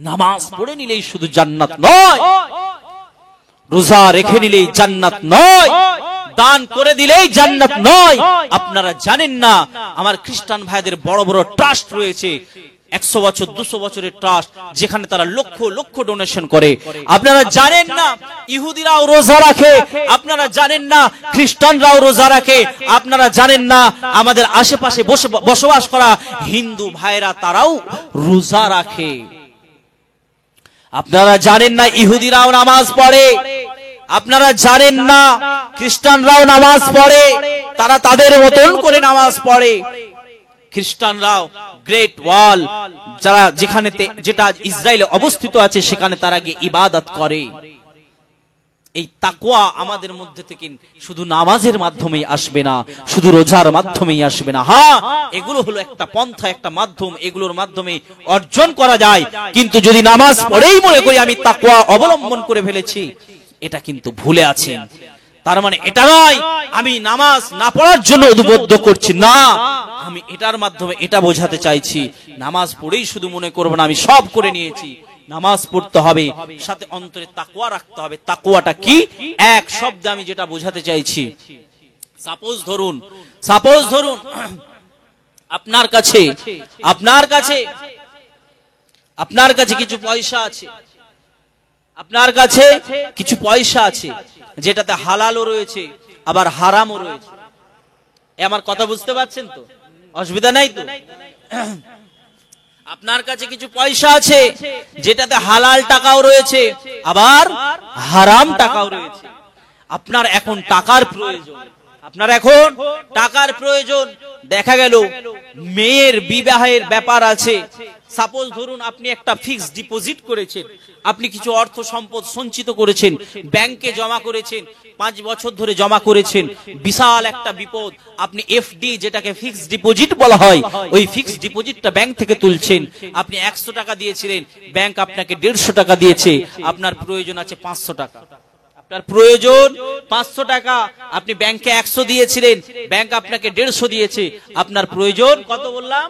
নামাজ পড়ে নিলেই শুধু জান্নাত নয়, রোজা রেখে নিলেই জান্নাত নয়, দান করে দিলেই জান্নাত নয়। আপনারা জানেন না, আমার খ্রিস্টান ভাইদের বড় বড় ট্রাস্ট রয়েছে, 100 বছর 200 বছরের ট্রাস্ট, যেখানে তারা লক্ষ লক্ষ ডোনেশন করে। আপনারা জানেন না ইহুদিরাও রোজা রাখে, আপনারা জানেন না খ্রিস্টানরাও রোজা রাখে, আপনারা জানেন না আমাদের আশেপাশে বসবাস করা হিন্দু ভাইরা তারাও রোজা রাখে। আপনারা জানেন না ইহুদিরাও নামাজ পড়ে, আপনারা জানেন না খ্রিস্টানরাও নামাজ পড়ে, তারা তাদের মতন করে নামাজ পড়ে। খ্রিস্টানরাও গ্রেট ওয়াল, যারা যেখানে যেটা ইসরায়েলে অবস্থিত আছে, সেখানে তারা গিয়ে ইবাদত করে। এই তাকওয়া আমাদের মধ্যে থেকে শুধু নামাজের মাধ্যমেই আসবে না, শুধু রোজার মাধ্যমেই আসবে না। হ্যাঁ, এগুলো হলো একটা পন্থা, একটা মাধ্যম, এগুলোর মাধ্যমে অর্জন করা যায়। কিন্তু যদি নামাজ পড়েই মনে করি আমি তাকওয়া অবলম্বন করে ফেলেছি, এটা কিন্তু ভুলে আছেন। তার মানে এটা নয় আমি নামাজ না পড়ার জন্য উদ্বুদ্ধ করছি, না, আমি এটার মাধ্যমে এটা বোঝাতে চাইছি নামাজ পড়েই শুধু মনে করব না আমি সব করে নিয়েছি। নামাজ পড়তে হবে, সাথে অন্তরে তাকওয়া রাখতে হবে। তাকওয়াটা কি? এক শব্দে আমি যেটা বোঝাতে চাইছি, সাপোজ ধরুন আপনার কাছে কিছু পয়সা আছে, আপনার কাছে কিছু পয়সা আছে, যেটাতে হালালও রয়েছে আবার হারামও রয়েছে। আমার কথা বুঝতে পারছেন তো? অসুবিধা নাই তো? আপনার কাছে কিছু পয়সা আছে, যেটাতে হালাল টাকাও রয়েছে আবার হারাম টাকাও রয়েছে। আপনার এখন টাকার প্রয়োজন, দেখা গেল মেয়ের বিবাহের ব্যাপার আছে। সাপোজ ধরুন আপনি একটা ফিক্সড ডিপোজিট করেছেন, আপনি কিছু অর্থ সম্পদ সঞ্চিত করেছেন, ব্যাংকে জমা করেছেন, 5 বছর ধরে জমা করেছেন। বিশাল একটা বিপদ, আপনি এফডি, যেটাকে ফিক্সড ডিপোজিট বলা হয়, ওই ফিক্সড ডিপোজিটটা ব্যাংক থেকে তুলছেন। আপনি 100 টাকা দিয়েছিলেন, ব্যাংক আপনাকে 150 টাকা দিয়েছে, আপনার প্রয়োজন আছে 500 টাকা। আপনার প্রয়োজন 500 টাকা, আপনি ব্যাংকে 100 দিয়েছিলেন, ব্যাংক আপনাকে 150 দিয়েছে, আপনার প্রয়োজন কত বললাম?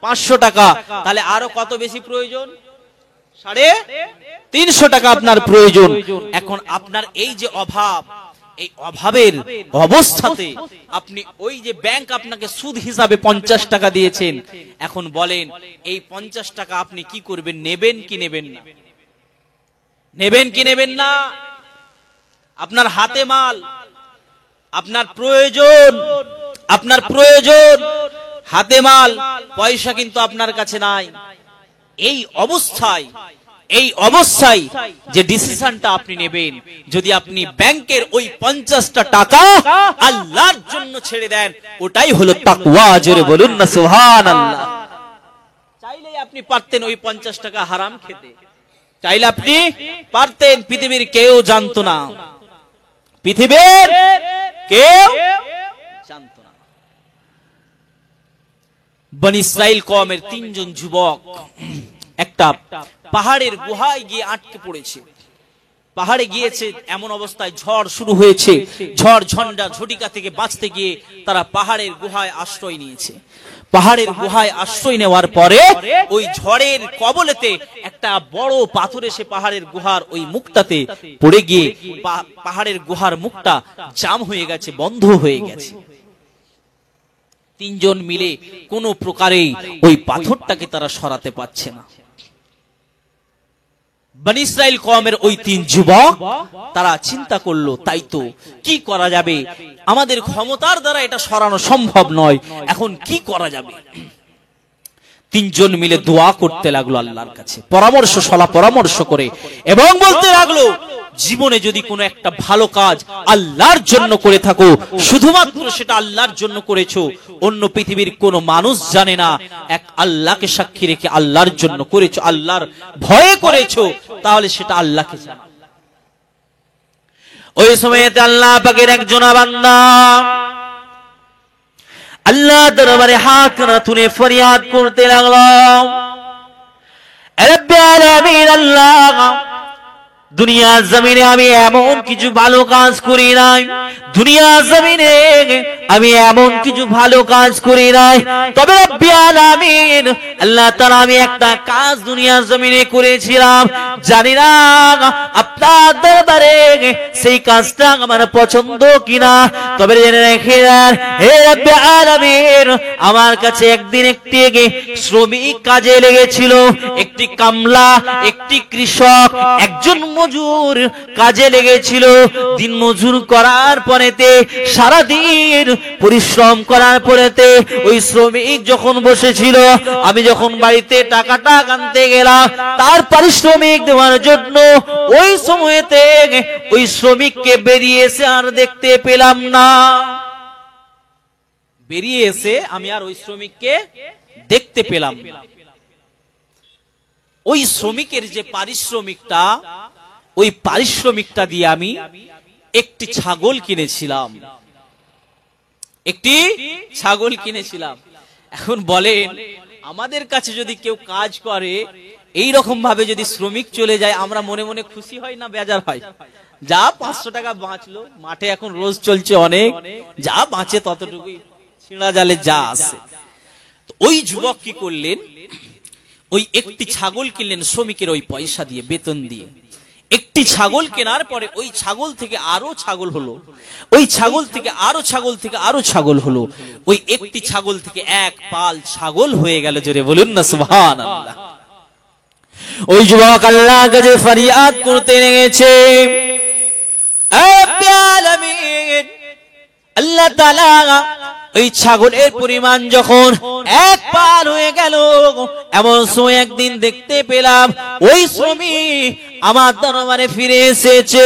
500 টাকা। তাহলে আরো কত বেশি প্রয়োজন? 350 টাকা আপনার প্রয়োজন। এখন আপনার এই যে অভাব, এই অভাবের অবস্থাতে আপনি ওই যে ব্যাংক আপনাকে সুদ হিসাবে 50 টাকা দিয়েছেন, এখন বলেন এই 50 টাকা আপনি কি করবেন? নেবেন কি নেবেন না? নেবেন কি নেবেন না? আপনার হাতে মাল, আপনার প্রয়োজন, হাতে মাল পয়সা কিন্তু আপনার কাছে নাই। এই অবস্থায় যে ডিসিশনটা আপনি নেবেন, যদি আপনি ব্যাংকের ওই 50টা টাকা আল্লাহর জন্য ছেড়ে দেন, ওটাই হলো তাকওয়া। জোরে বলুন না সুবহানাল্লাহ। চাইলেই আপনি পারতেন ওই 50 টাকা হারাম খেতে, চাইলে আপনি পারতেন, পৃথিবীর কেউ জানতো না, পৃথিবীর কেউ জানতো না। বনি ইসরাইল কওমের 3 জন যুবক একটা পাহাড়ের গুহায় গিয়ে আটকে পড়েছে। পাহাড়ে গিয়েছে, এমন অবস্থায় ঝড় শুরু হয়েছে। ঝড় ঝন্ডা ঝটিকা থেকে বাঁচতে গিয়ে তারা পাহাড়ের গুহায় আশ্রয় নিয়েছে। পাহাড়ের গুহায় আশ্রয় নেওয়ার পরে ওই ঝড়ের কবলেতে একটা বড় পাথর এসে পাহাড়ের গুহার ওই মুখটাতে পড়ে গিয়ে পাহাড়ের গুহার মুখটা জাম হয়ে গেছে, বন্ধ হয়ে গেছে। 3 জন মিলে কোনো প্রকারেই ওই পাথরটাকে তারা সরাতে পারছে না। বনি ইসরাইল কওমের ওই 3 যুবক তারা চিন্তা করলো, তাই তো কি করা যাবে, আমাদের ক্ষমতার দ্বারা এটা সরানো সম্ভব নয়, এখন কি করা যাবে। 3 জন মিলে দোয়া করতে লাগলো আল্লাহর কাছে, পরামর্শ করে, এবং বলতে লাগলো, জীবনে যদি কোনো একটা ভালো কাজ আল্লাহর জন্য করে থাকো, শুধুমাত্র সেটা আল্লাহর জন্য করেছো, অন্য পৃথিবীর কোনো মানুষ জানে না, এক আল্লাহকে সাক্ষী রেখে আল্লাহর জন্য করেছো, আল্লাহর ভয়ে করেছো, তাহলে সেটা আল্লাহকে জানা। ওই সময়তে আল্লাহ পাকের একজন বান্দা আল্লাহ দরবারে হাত তুলে ফরিয়াদ করতে লাগলো, রব্বুল আলামিন, আল্লাহ, দুনিয়ার জমিনে আমি এমন কিছু ভালো কাজ করি নাই, দুনিয়ার জমিনে আমি এমন কিছু ভালো কাজ করি নাই, তবে রব্বুল আলামিন, আল্লাহ তাআলা, আমি একটা কাজ দুনিয়ার জমিনে করেছিলাম, জানি না আপনার দরবারে সেই কাজটা আমার পছন্দ কিনা, তবে জেনে রেখেন, হে রব্বুল আলামিন, আমার কাছে একদিন একটি শ্রমিক কাজে লেগেছিল, একটি কামলা, একটি কৃষক, একজন মজুর কাজে লেগেছিল। দিন মজুর করার পরেতে, সারাদিন পরিশ্রম করার পরেতে ওই শ্রমিক যখন বসেছিল, আমি যখন বাড়িতে টাকাটা আনতে গেলাম তার পারিশ্রমিক দেওয়ার জন্য, ওই সময়তে ওই শ্রমিককে বেরিয়ে এসে আর দেখতে পেলাম না। বেরিয়ে এসে আমি আর ওই শ্রমিককে দেখতে পেলাম না। ওই শ্রমিকের যে পারিশ্রমিকটা, ওই পারিশ্রমিকটা দিয়ে আমি একটি ছাগল কিনেছিলাম। এখন বলেন, আমাদের কাছে যদি কেউ কাজ করে এই রকম ভাবে যদি শ্রমিক চলে যায়, আমরা মনে মনে খুশি হয় না বেজার হয়? যা 500 টাকা বাঁচলো, মাঠে এখন রোজ চলছে অনেক, যা বাঁচে ততটুকুই, ছিঁড়া জালে যা আসে। ওই যুবক কি করলেন, ওই একটি ছাগল কিনলেন শ্রমিকের ওই পয়সা দিয়ে, বেতন দিয়ে। একটি ছাগল কেনার পরে ওই ছাগল থেকে আরো ছাগল হলো, ওই ছাগল থেকে আরো ছাগল থেকে আরো ছাগল হলো, ওই একটি ছাগল থেকে এক পাল ছাগল হয়ে গেল। জোরে বলুন না সুবহানাল্লাহ। ওই যুবক আল্লাহর কাছে ফরিয়াদ করতে লেগেছে, আল্লাহ তাআলা, ওই ছাগলের পরিমাণ যখন এক পাল হয়ে গেল, এমন সময় একদিন দেখতে পেলাম ওই শ্রমিক আমার দরবারে ফিরে এসেছে,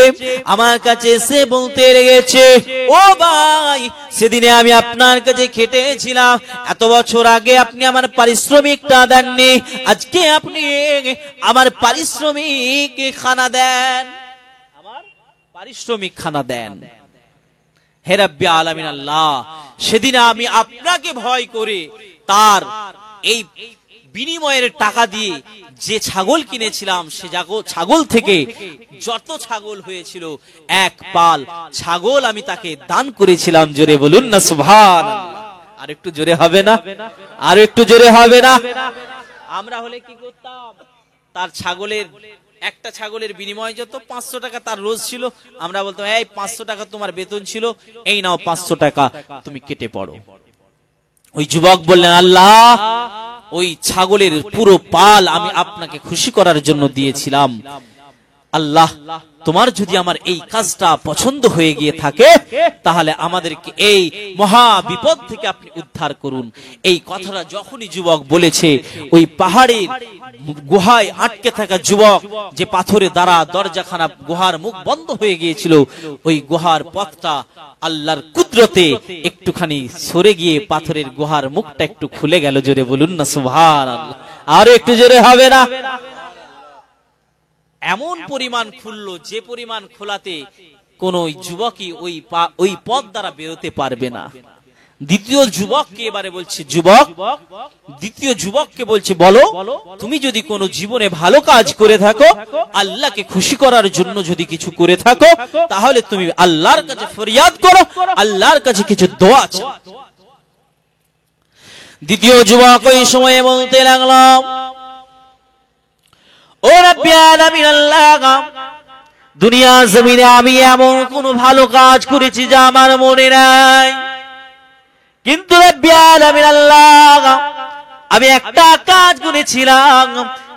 আমার কাছে এসে বলতে লেগেছে, ও ভাই, সেদিনে আমি আপনার কাছে খেটেছিলাম, এত বছর আগে আপনি আমার পারিশ্রমিকটা দেননি, আজকে আপনি আমার পারিশ্রমিক খানা দেন, আমার পারিশ্রমিক খানা দেন। হে রব্বুল আলামিন, আল্লাহ, সেদিন আমি আপনাকে ভয় করে তার এই বিনিময়ের টাকা দিয়ে যে ছাগল কিনেছিলাম, সে ছাগল থেকে যত ছাগল হয়েছিল এক পাল ছাগল আমি তাকে দান করেছিলাম। জোরে বলুন না সুবহানাল্লাহ। আর একটু জোরে হবে না? আর একটু জোরে হবে না? আমরা হলে কি করতাম, তার ছাগলের একটা ছাগলের বিনিময়ে যত 500 টাকা তার রোজ ছিল, আমরা বলতাম, এই 500 টাকা তোমার বেতন ছিল, এই নাও 500 টাকা তুমি কেটে পড়ো। ওই যুবক বললেন, আল্লাহ, ওই ছাগলের পুরো পাল আমি আপনাকে খুশি করার জন্য দিয়েছিলাম, আল্লাহ তোমার যদি আমার এই কাজটা পছন্দ হয়ে গিয়ে থাকে তাহলে আমাদেরকে এই মহা বিপদ থেকে আপনি উদ্ধার করুন। এই কথাটা যখনই যুবক বলেছে, ওই পাহাড়ের গুহায় আটকে থাকা যুবক, যে পাথরে দ্বারা দরজাখানা গুহার মুখ বন্ধ হয়ে গিয়েছিল, ওই গুহার পথটা আল্লাহর কুদরতে একটুখানি সরে গিয়ে পাথরের গুহার মুখটা একটু খুলে গেল। জোরে বলুন না সুবহানাল্লাহ। আরো একটু জোরে হবে না? এমন পরিমাণ খুললো, যে পরিমাণ খোলাতে কোন যুবকই ওই পথ দ্বারা বেরোতে পারবে না। দ্বিতীয় যুবককে এবারে বলছে, দ্বিতীয় যুবককে বলছে, বলো তুমি যদি কোনো জীবনে ভালো কাজ করে থাকো, আল্লাহকে খুশি করার জন্য যদি কিছু করে থাকো, তাহলে তুমি আল্লাহর কাছে ফরিয়াদ করো, আল্লাহর কাছে কিছু দোয়া চাও। দ্বিতীয় যুবক ওই সময়ে বলতে লাগলাম, ও রাব্বুল আলামিন আল্লাহ, দুনিয়া জমিনে আমি এমন কোন ভালো কাজ করেছি যা আমার মনে নাই, কিন্তু রাব্বুল আলামিন আল্লাহ, আমি একটা কাজ করেছিলাম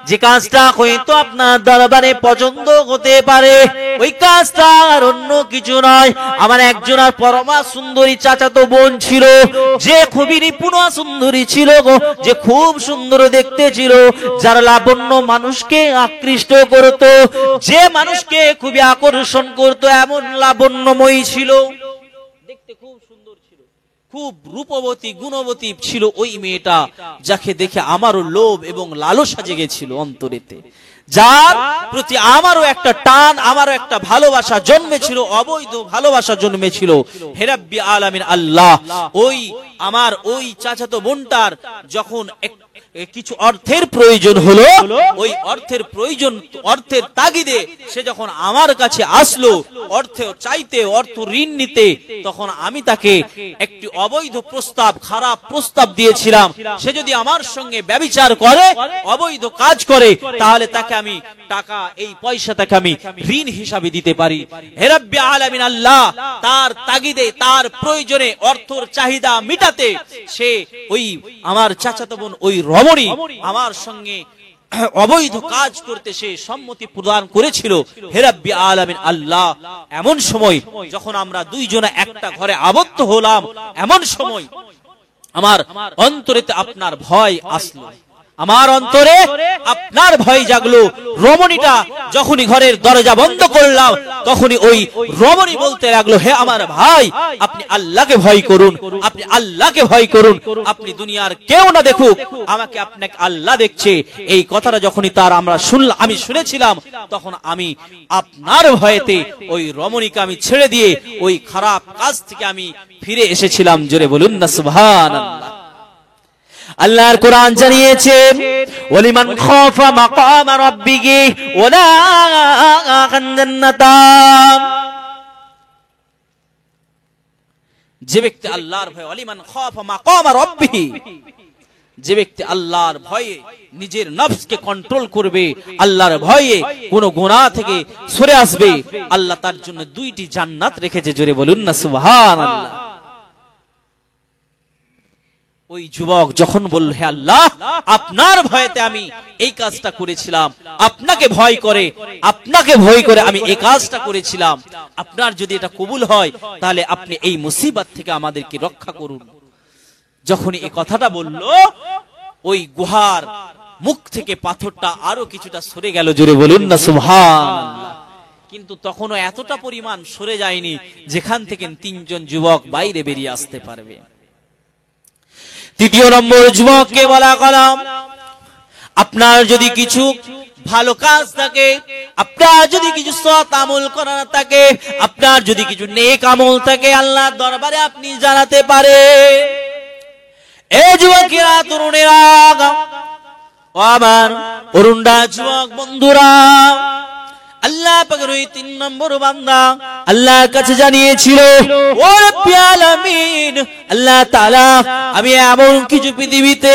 যে কাজটা হয়তো আপনার দরবারে পছন্দ হতে পারে। ওই কাজটা আর অন্য কিছু নয়, আমার একজন আর পরমা সুন্দরী চাচাতো বোন ছিল, যে খুবই নিপুণ সুন্দরী ছিল গো, যে খুব সুন্দর দেখতে ছিল, যার লাবণ্য মানুষকে আকৃষ্ট করত, যে মানুষকে খুবই আকর্ষণ করত, এমন লাবণ্যময়ী ছিল, দেখতে খুব সুন্দর ছিল, খুব রূপবতী গুণবতী ছিল ওই মেয়েটা, যাকে দেখে আমারও লোভ এবং লালসা জেগেছিল অন্তরেতে, যার প্রতি আমারও একটা টান, আমারও একটা ভালোবাসা জন্মেছিল, অবৈধ ভালোবাসা জন্মেছিল। হে রাব্বুল আলামিন আল্লাহ, ওই আমার ওই চাচাতো বোনটার যখন কিছু অর্থের প্রয়োজন হলো, ওই অর্থের প্রয়োজন, অর্থের তাগিদে সে যখন আমার কাছে আসলো অর্থ চাইতে, অর্থ ঋণ নিতে, তখন আমি তাকে একটি অবৈধ প্রস্তাব, খারাপ প্রস্তাব দিয়েছিলাম। সে যদি আমার সঙ্গে ব্যভিচার করে, অবৈধ কাজ করে, তাহলে তাকে আমি টাকা, এই পয়সা তাকে আমি ঋণ হিসাবে দিতে পারি। হে রাব্বুল আলামিন আল্লাহ, তার তাগিদে, তার প্রয়োজনে, অর্থের চাহিদা মিটাতে সে ওই আমার চাচাতো বোন ওই রমণী আমার সঙ্গে অবৈধ কাজ করতে সে সম্মতি প্রদান করেছিল। হে রাব্বুল আলামিন আল্লাহ, এমন সময় যখন আমরা দুইজনে একটা ঘরে আবদ্ধ হলাম, এমন সময় আমার অন্তরেতে আপনার ভয় আসলো, আমার অন্তরে আপনার ভয় জাগলো। রমণীটা যখনই ঘরের দরজা বন্ধ করলাম, তখনই ওই রমণী বলতে লাগলো, হে আমার ভাই, আপনি আল্লাহকে ভয় করুন, আপনি আল্লাহকে ভয় করুন, আপনি দুনিয়ার কেউ না দেখুক, আমাকে আপনাকে আল্লাহ দেখছে। এই কথাটা যখনই তার আমি শুনেছিলাম, তখন আমি আপনার ভয়েতে ওই রমণীকে আমি ছেড়ে দিয়ে ওই খারাপ কাজ থেকে আমি ফিরে এসেছিলাম। জোরে বলুন না সুবহানাল্লাহ। আল্লাহর কোরআন জানিয়েছে, ওয়ালিমান খাফা মাকাম রাব্বিহি ওয়ালা জান্নাতান, যে ব্যক্তি আল্লাহর ভয়ে, ওয়ালিমান খাফা মাকাম রাব্বিহি, যে ব্যক্তি আল্লাহর ভয়ে নিজের নফসকে কন্ট্রোল করবে, আল্লাহর ভয়ে কোন গুনাহ থেকে সরে আসবে, আল্লাহ তার জন্য দুইটি জান্নাত রেখেছে। জোরে বলুন না সুবহানাল্লাহ। ওই যুবক যখন বলল, হে আল্লাহ, আপনার ভয়েতে আমি এই কাজটা করেছিলাম, আপনাকে ভয় করে আমি এই কাজটা করেছিলাম, আপনার যদি এটা কবুল হয় তাহলে আপনি এই মুসিবত থেকে আমাদেরকে রক্ষা করুন। যখন এই কথাটা বলল, ওই গুহার মুখ থেকে পাথরটা আরো কিছুটা সরে গেল। জোরে বলুন না সুবহানাল্লাহ। কিন্তু তখনও এতটা পরিমাণ সরে যায়নি যেখান থেকে তিনজন যুবক বাইরে বেরিয়ে আসতে পারবে। তৃতীয় নম্বর যুবককে বলা কলাম, আপনার যদি কিছু ভালো কাজ থাকে, আপনার যদি কিছু সৎ আমল করার থাকে, আপনার যদি কিছু নেক আমল থাকে, আল্লাহর দরবারে আপনি জানাতে পারে। এই যুবকেরা, তরুণেরা, ও আমার অরুণরা যুবক বন্ধুরা, আল্লাহ পাকের ওই 3 নম্বর বান্দা আল্লাহর কাছে জানিয়েছিল, ও রব্বুল আলামিন, আল্লাহ তাআলা আমি এমন কিছু পৃথিবীতে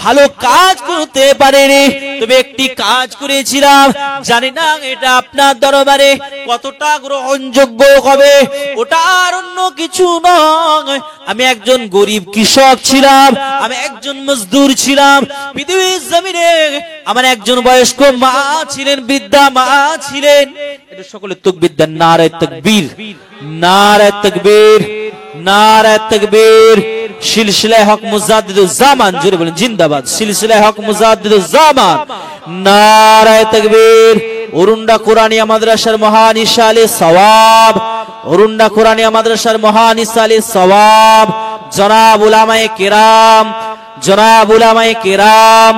ভালো কাজ করতে পারিনি, তবে একটি কাজ করেছিলাম, জানি না এটা আপনার দরবারে কতটা গ্রহণযোগ্য হবে। ওটা আর অন্য কিছু নয়, আমি একজন গরিব কৃষক ছিলাম, আমি একজন মজদুর ছিলাম। পৃথিবীর জমিনে আমার একজন বয়স্ক মা ছিলেন, বৃদ্ধা মা ছিলেন। এটা সকলে তাকবীর দেন, নারে তাকবীর, নারে তাকবীর, নারে তাকবীর। সিলসিলায়ে হক মুজাদ্দিদুজ জামান, জোরে বলেন জিন্দাবাদ। সিলসিলায়ে হক মুজাদ্দিদুজ জামান, নারে তাকবীর। অরুণা কুরআনিয়া মাদ্রাসার মহান ইশালে সওয়াব, অরুণা কুরআনিয়া মাদ্রাসার মহান ইশালে সওয়াব, জনাব উলামায়ে কিরাম, জনাব উলামায়ে কিরাম,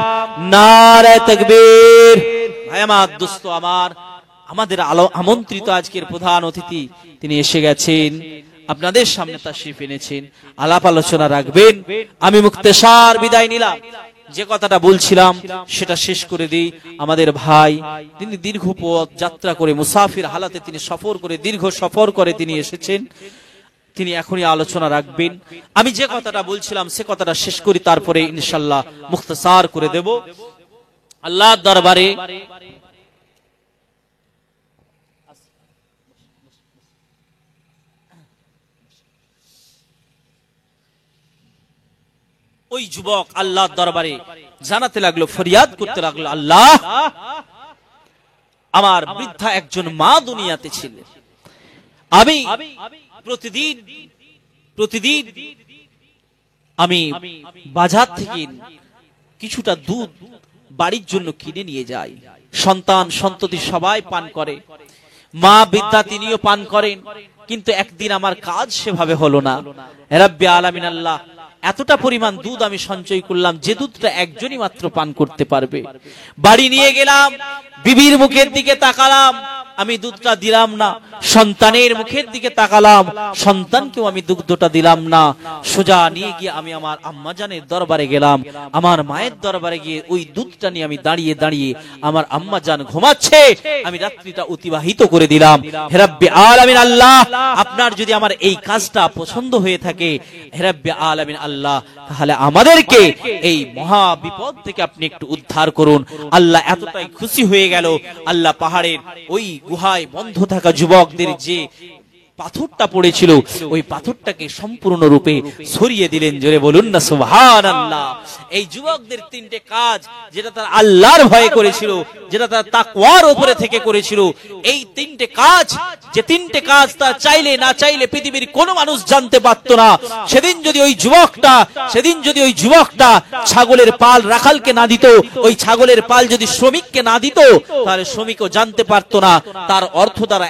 নারে তাকবীর। ভাই আমার, দোস্ত আমার, আমাদের আমন্ত্রিত আজকের প্রধান অতিথি তিনি এসে গেছেন, আপনাদের সামনে তাশরীফ এনেছেন, আলাপ আলোচনা রাখবেন। আমি মুক্তেসার বিদায় নিলাম। যে কথাটা বলছিলাম সেটা শেষ করে দিই। আমাদের ভাই, তিনি দীর্ঘ পথ যাত্রা করে মুসাফির হালাতে তিনি সফর করে, দীর্ঘ সফর করে তিনি এসেছেন, তিনি এখনই আলোচনা রাখবেন। আমি যে কথাটা বলছিলাম সে কথাটা শেষ করি, তারপরে ইনশাআল্লাহ মুখতাসার করে দেব। আল্লাহর দরবারে ওই যুবক আল্লাহর দরবারে জানাতে লাগলো, ফরিয়াদ করতে লাগলো, আল্লাহ, আমার বৃদ্ধা একজন মা দুনিয়াতে ছিলেন, আমি প্রতিদিন আমি বাজার থেকে কিছুটা দুধ বাড়ির জন্য কিনে নিয়ে যাই, সন্তান সন্ততি সবাই পান করে, মা বৃদ্ধা তিনিও পান করেন, কিন্তু একদিন আমার কাজ সেভাবে হলো না। রাব্বি আলামিন আল্লাহ, এতটা পরিমাণ দুধ আমি সঞ্চয় করলাম যে দুধটা একজনই মাত্র পান করতে পারবে। বাড়ি নিয়ে গেলাম, বিবির মুখের দিকে তাকালাম, আমি দুধটা দিলাম না। সন্তানের মুখের দিকে তাকালাম, সন্তানকেও আমি দুগ্ধটা দিলাম না। সোজা নিয়ে গিয়ে আমি আমার আম্মা জানের দরবারে গেলাম, আমার মায়ের দরবারে গিয়ে ওই দুধটা নিয়ে আমি দাঁড়িয়ে দাঁড়িয়ে, আমার আম্মা জান ঘুমাচ্ছে, আমি রাত্রিটা অতিবাহিত করে দিলাম। হে রাব্বি আলামিন আল্লাহ, আপনার যদি আমার এই কাজটা পছন্দ হয়ে থাকে, হে রাব্বি আলামিন আল্লাহ, তাহলে আমাদেরকে এই মহা বিপদ থেকে আপনি একটু উদ্ধার করুন। আল্লাহ এতটাই খুশি হয়ে গেল, আল্লাহ পাহাড়ের ওই গুহায় বন্ধ থাকা যুবকদের যে পাথরটা পড়েছিল, ওই পাথরটাকে সম্পূর্ণরূপে সরিয়ে দিলেন। জোরে বলুন না সুবহানাল্লাহ। এই যুবকদের তিনটে কাজ, যেটা তারা আল্লাহর ভয়ে করেছিল, যেটা তারা তাকওয়ার উপরে থেকে করেছিল, এই তিনটে কাজ, যে তিনটে কাজ তা চাইলে না চাইলে পৃথিবীর কোনো মানুষ জানতে পারত না। সেদিন যদি ওই যুবকটা ছাগলের পাল রাখালকে না দিত, ওই ছাগলের পাল যদি শ্রমিককে না দিত, তাহলে শ্রমিকও জানতে পারত না তার অর্থ দ্বারা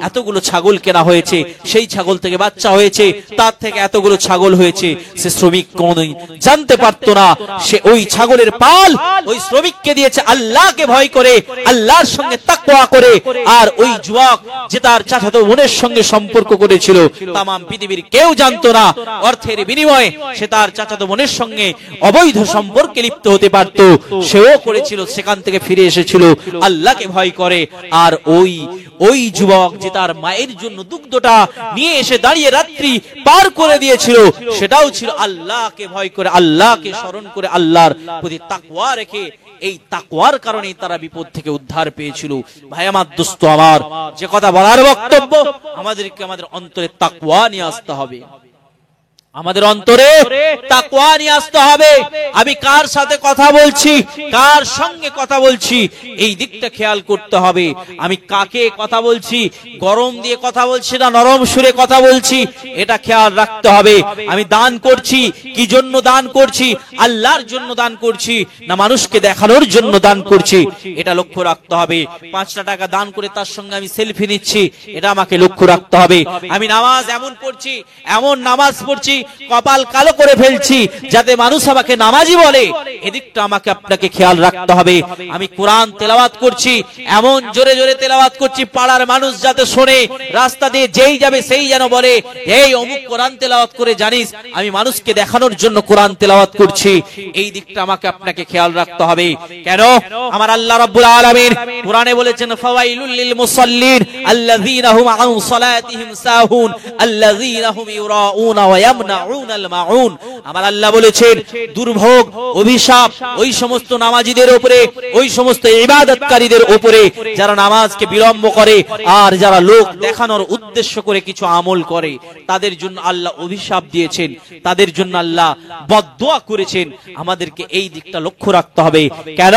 এতগুলো ছাগল কেনা হয়েছে, সেই ছাগল থেকে বাচ্চা হয়েছে, তার থেকে এতগুলো ছাগল হয়েছে, সে শ্রমিক কোনোদিন জানতে পারতো না। সে ওই ছাগলের পাল ওই শ্রমিককে দিয়েছে আল্লাহকে ভয় করে, আল্লাহর সঙ্গে তাকওয়া করে। আর ওই যুবক যে তার চাচাতো বোনের সঙ্গে সম্পর্ক করেছিল, তামাম পৃথিবীর কেউ জানতো না। অর্থের বিনিময়ে সে তার চাচাতো বোনের সঙ্গে অবৈধ সম্পর্কে লিপ্ত হতে পারত, সেও করেছিল, সেখান থেকে ফিরে এসেছিল আল্লাহকে ভয় করে। আর ওই যুবক যে তার মায়ের জন্য দুগ্ধটা নিয়ে এসে দাঁড়িয়ে রাত্রি পার করে দিয়েছিল, সেটাও ছিল আল্লাহকে ভয় করে, আল্লাহকে স্মরণ করে, আল্লাহর প্রতি তাকওয়া রেখে। এই তাকওয়ার কারণে তারা বিপদ থেকে উদ্ধার পেয়েছিল। ভাই আমার, দোস্ত আমার, যে কথা বলার বক্তব্য, আমাদেরকে আমাদের অন্তরে তাকওয়া নিয়ে আসতে হবে, আমাদের অন্তরে তাকওয়া নিয়ে আসতে হবে। আমি কার সাথে কথা বলছি, কার সঙ্গে কথা বলছি, এই দিকটা খেয়াল করতে হবে। আমি কাকে কথা বলছি, গরম দিয়ে কথা বলছি না নরম সুরে কথা বলছি, এটা খেয়াল রাখতে হবে। আমি দান করছি, কি জন্য দান করছি, আল্লাহর জন্য দান করছি না মানুষকে দেখানোর জন্য দান করছি, এটা লক্ষ্য রাখতে হবে। 5টা টাকা দান করে তার সঙ্গে আমি সেলফি নিচ্ছি, এটা আমাকে লক্ষ্য রাখতে হবে। আমি নামাজ এমন পড়ছি, এমন নামাজ পড়ছি, কপাল কালো করে ফেলছি যাতে মানুষ আমাকে নামাজি বলে, এদিকটা আমাকে আপনাকে খেয়াল রাখতে হবে। আমি কোরআন তেলাওয়াত করছি, এমন জোরে জোরে তেলাওয়াত করছি পাড়ার মানুষ যাতে শোনে, রাস্তা দিয়ে যেই যাবে সেই যেন বলে এই অমুক কোরআন তেলাওয়াত করে, জানিস আমি মানুষকে দেখানোর জন্য কোরআন তেলাওয়াত করছি। এই দিকটা আমাকে আপনাকে খেয়াল রাখতে হবে। কেন? আমার আল্লাহ রাব্বুল আলামিন কোরআনে বলেছেন ফাওয়াইলুল লিল মুসাল্লিন আল্লাযীনা হুম আন সালাতিহিম সাহুন আল্লাযীনা হুম ইউরাউনা ওয়া ইয়ামনাউনাল মাউন। আমার আল্লাহ বলেছেন দুর্ভোগ, অভিশাপ ওই সমস্ত নামাজীদের উপরে, ওই সমস্ত ইবাদতকারীদের উপরে যারা নামাজকে বিলম্ব করে আর যারা লোক দেখানোর উদ্দেশ্য করে কিছু আমল করে, তাদের জন্য আল্লাহ অভিশাপ দিয়েছেন, তাদের জন্য আল্লাহ বদদুয়া করেছেন। আমাদেরকে এই দিকটা লক্ষ্য রাখতে হবে। কেন?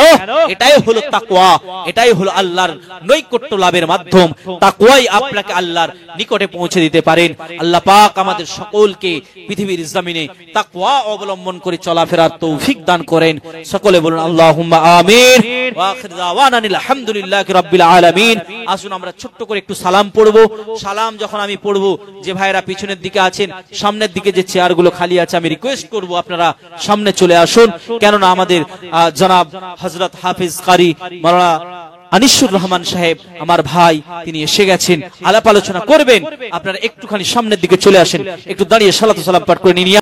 এটাই হলো তাকওয়া, এটাই হলো আল্লাহর নৈকট্য লাভের মাধ্যম। তাকওয়াই আপনাকে আল্লাহর নিকটে পৌঁছে দিতে পারেন। আল্লাহ পাক আমাদের সকলকে পৃথিবীর জমিনে তাকওয়া অবলম্বন করে চলাফেরার তৌফিক দান করেন। সকলে বলুন আল্লাহুম্মা আমিন। ওয়া আখির দাওয়ানা আলহামদুলিল্লাহি রাব্বিল আলামিন। আসুন আমরা ছোট্ট করে একটু সালাম পড়ব। সালাম যখন আমি পড়ব, যে ভাইরা পিছনের দিকে আছেন, সামনের দিকে যে চেয়ারগুলো খালি আছে, আমি রিকোয়েস্ট করব আপনারা সামনে চলে আসুন। কেননা আমাদের জনাব হযরত হাফেজ কারি মাওলানা আনিসুর রহমান সাহেব আমার ভাই, তিনি এসে গেছেন, আলাপ আলোচনা করবেন। আপনারা একটুখানি সামনের দিকে চলে আসেন, একটু দাঁড়িয়ে সালাত ও সালাম পাঠ করে নিন।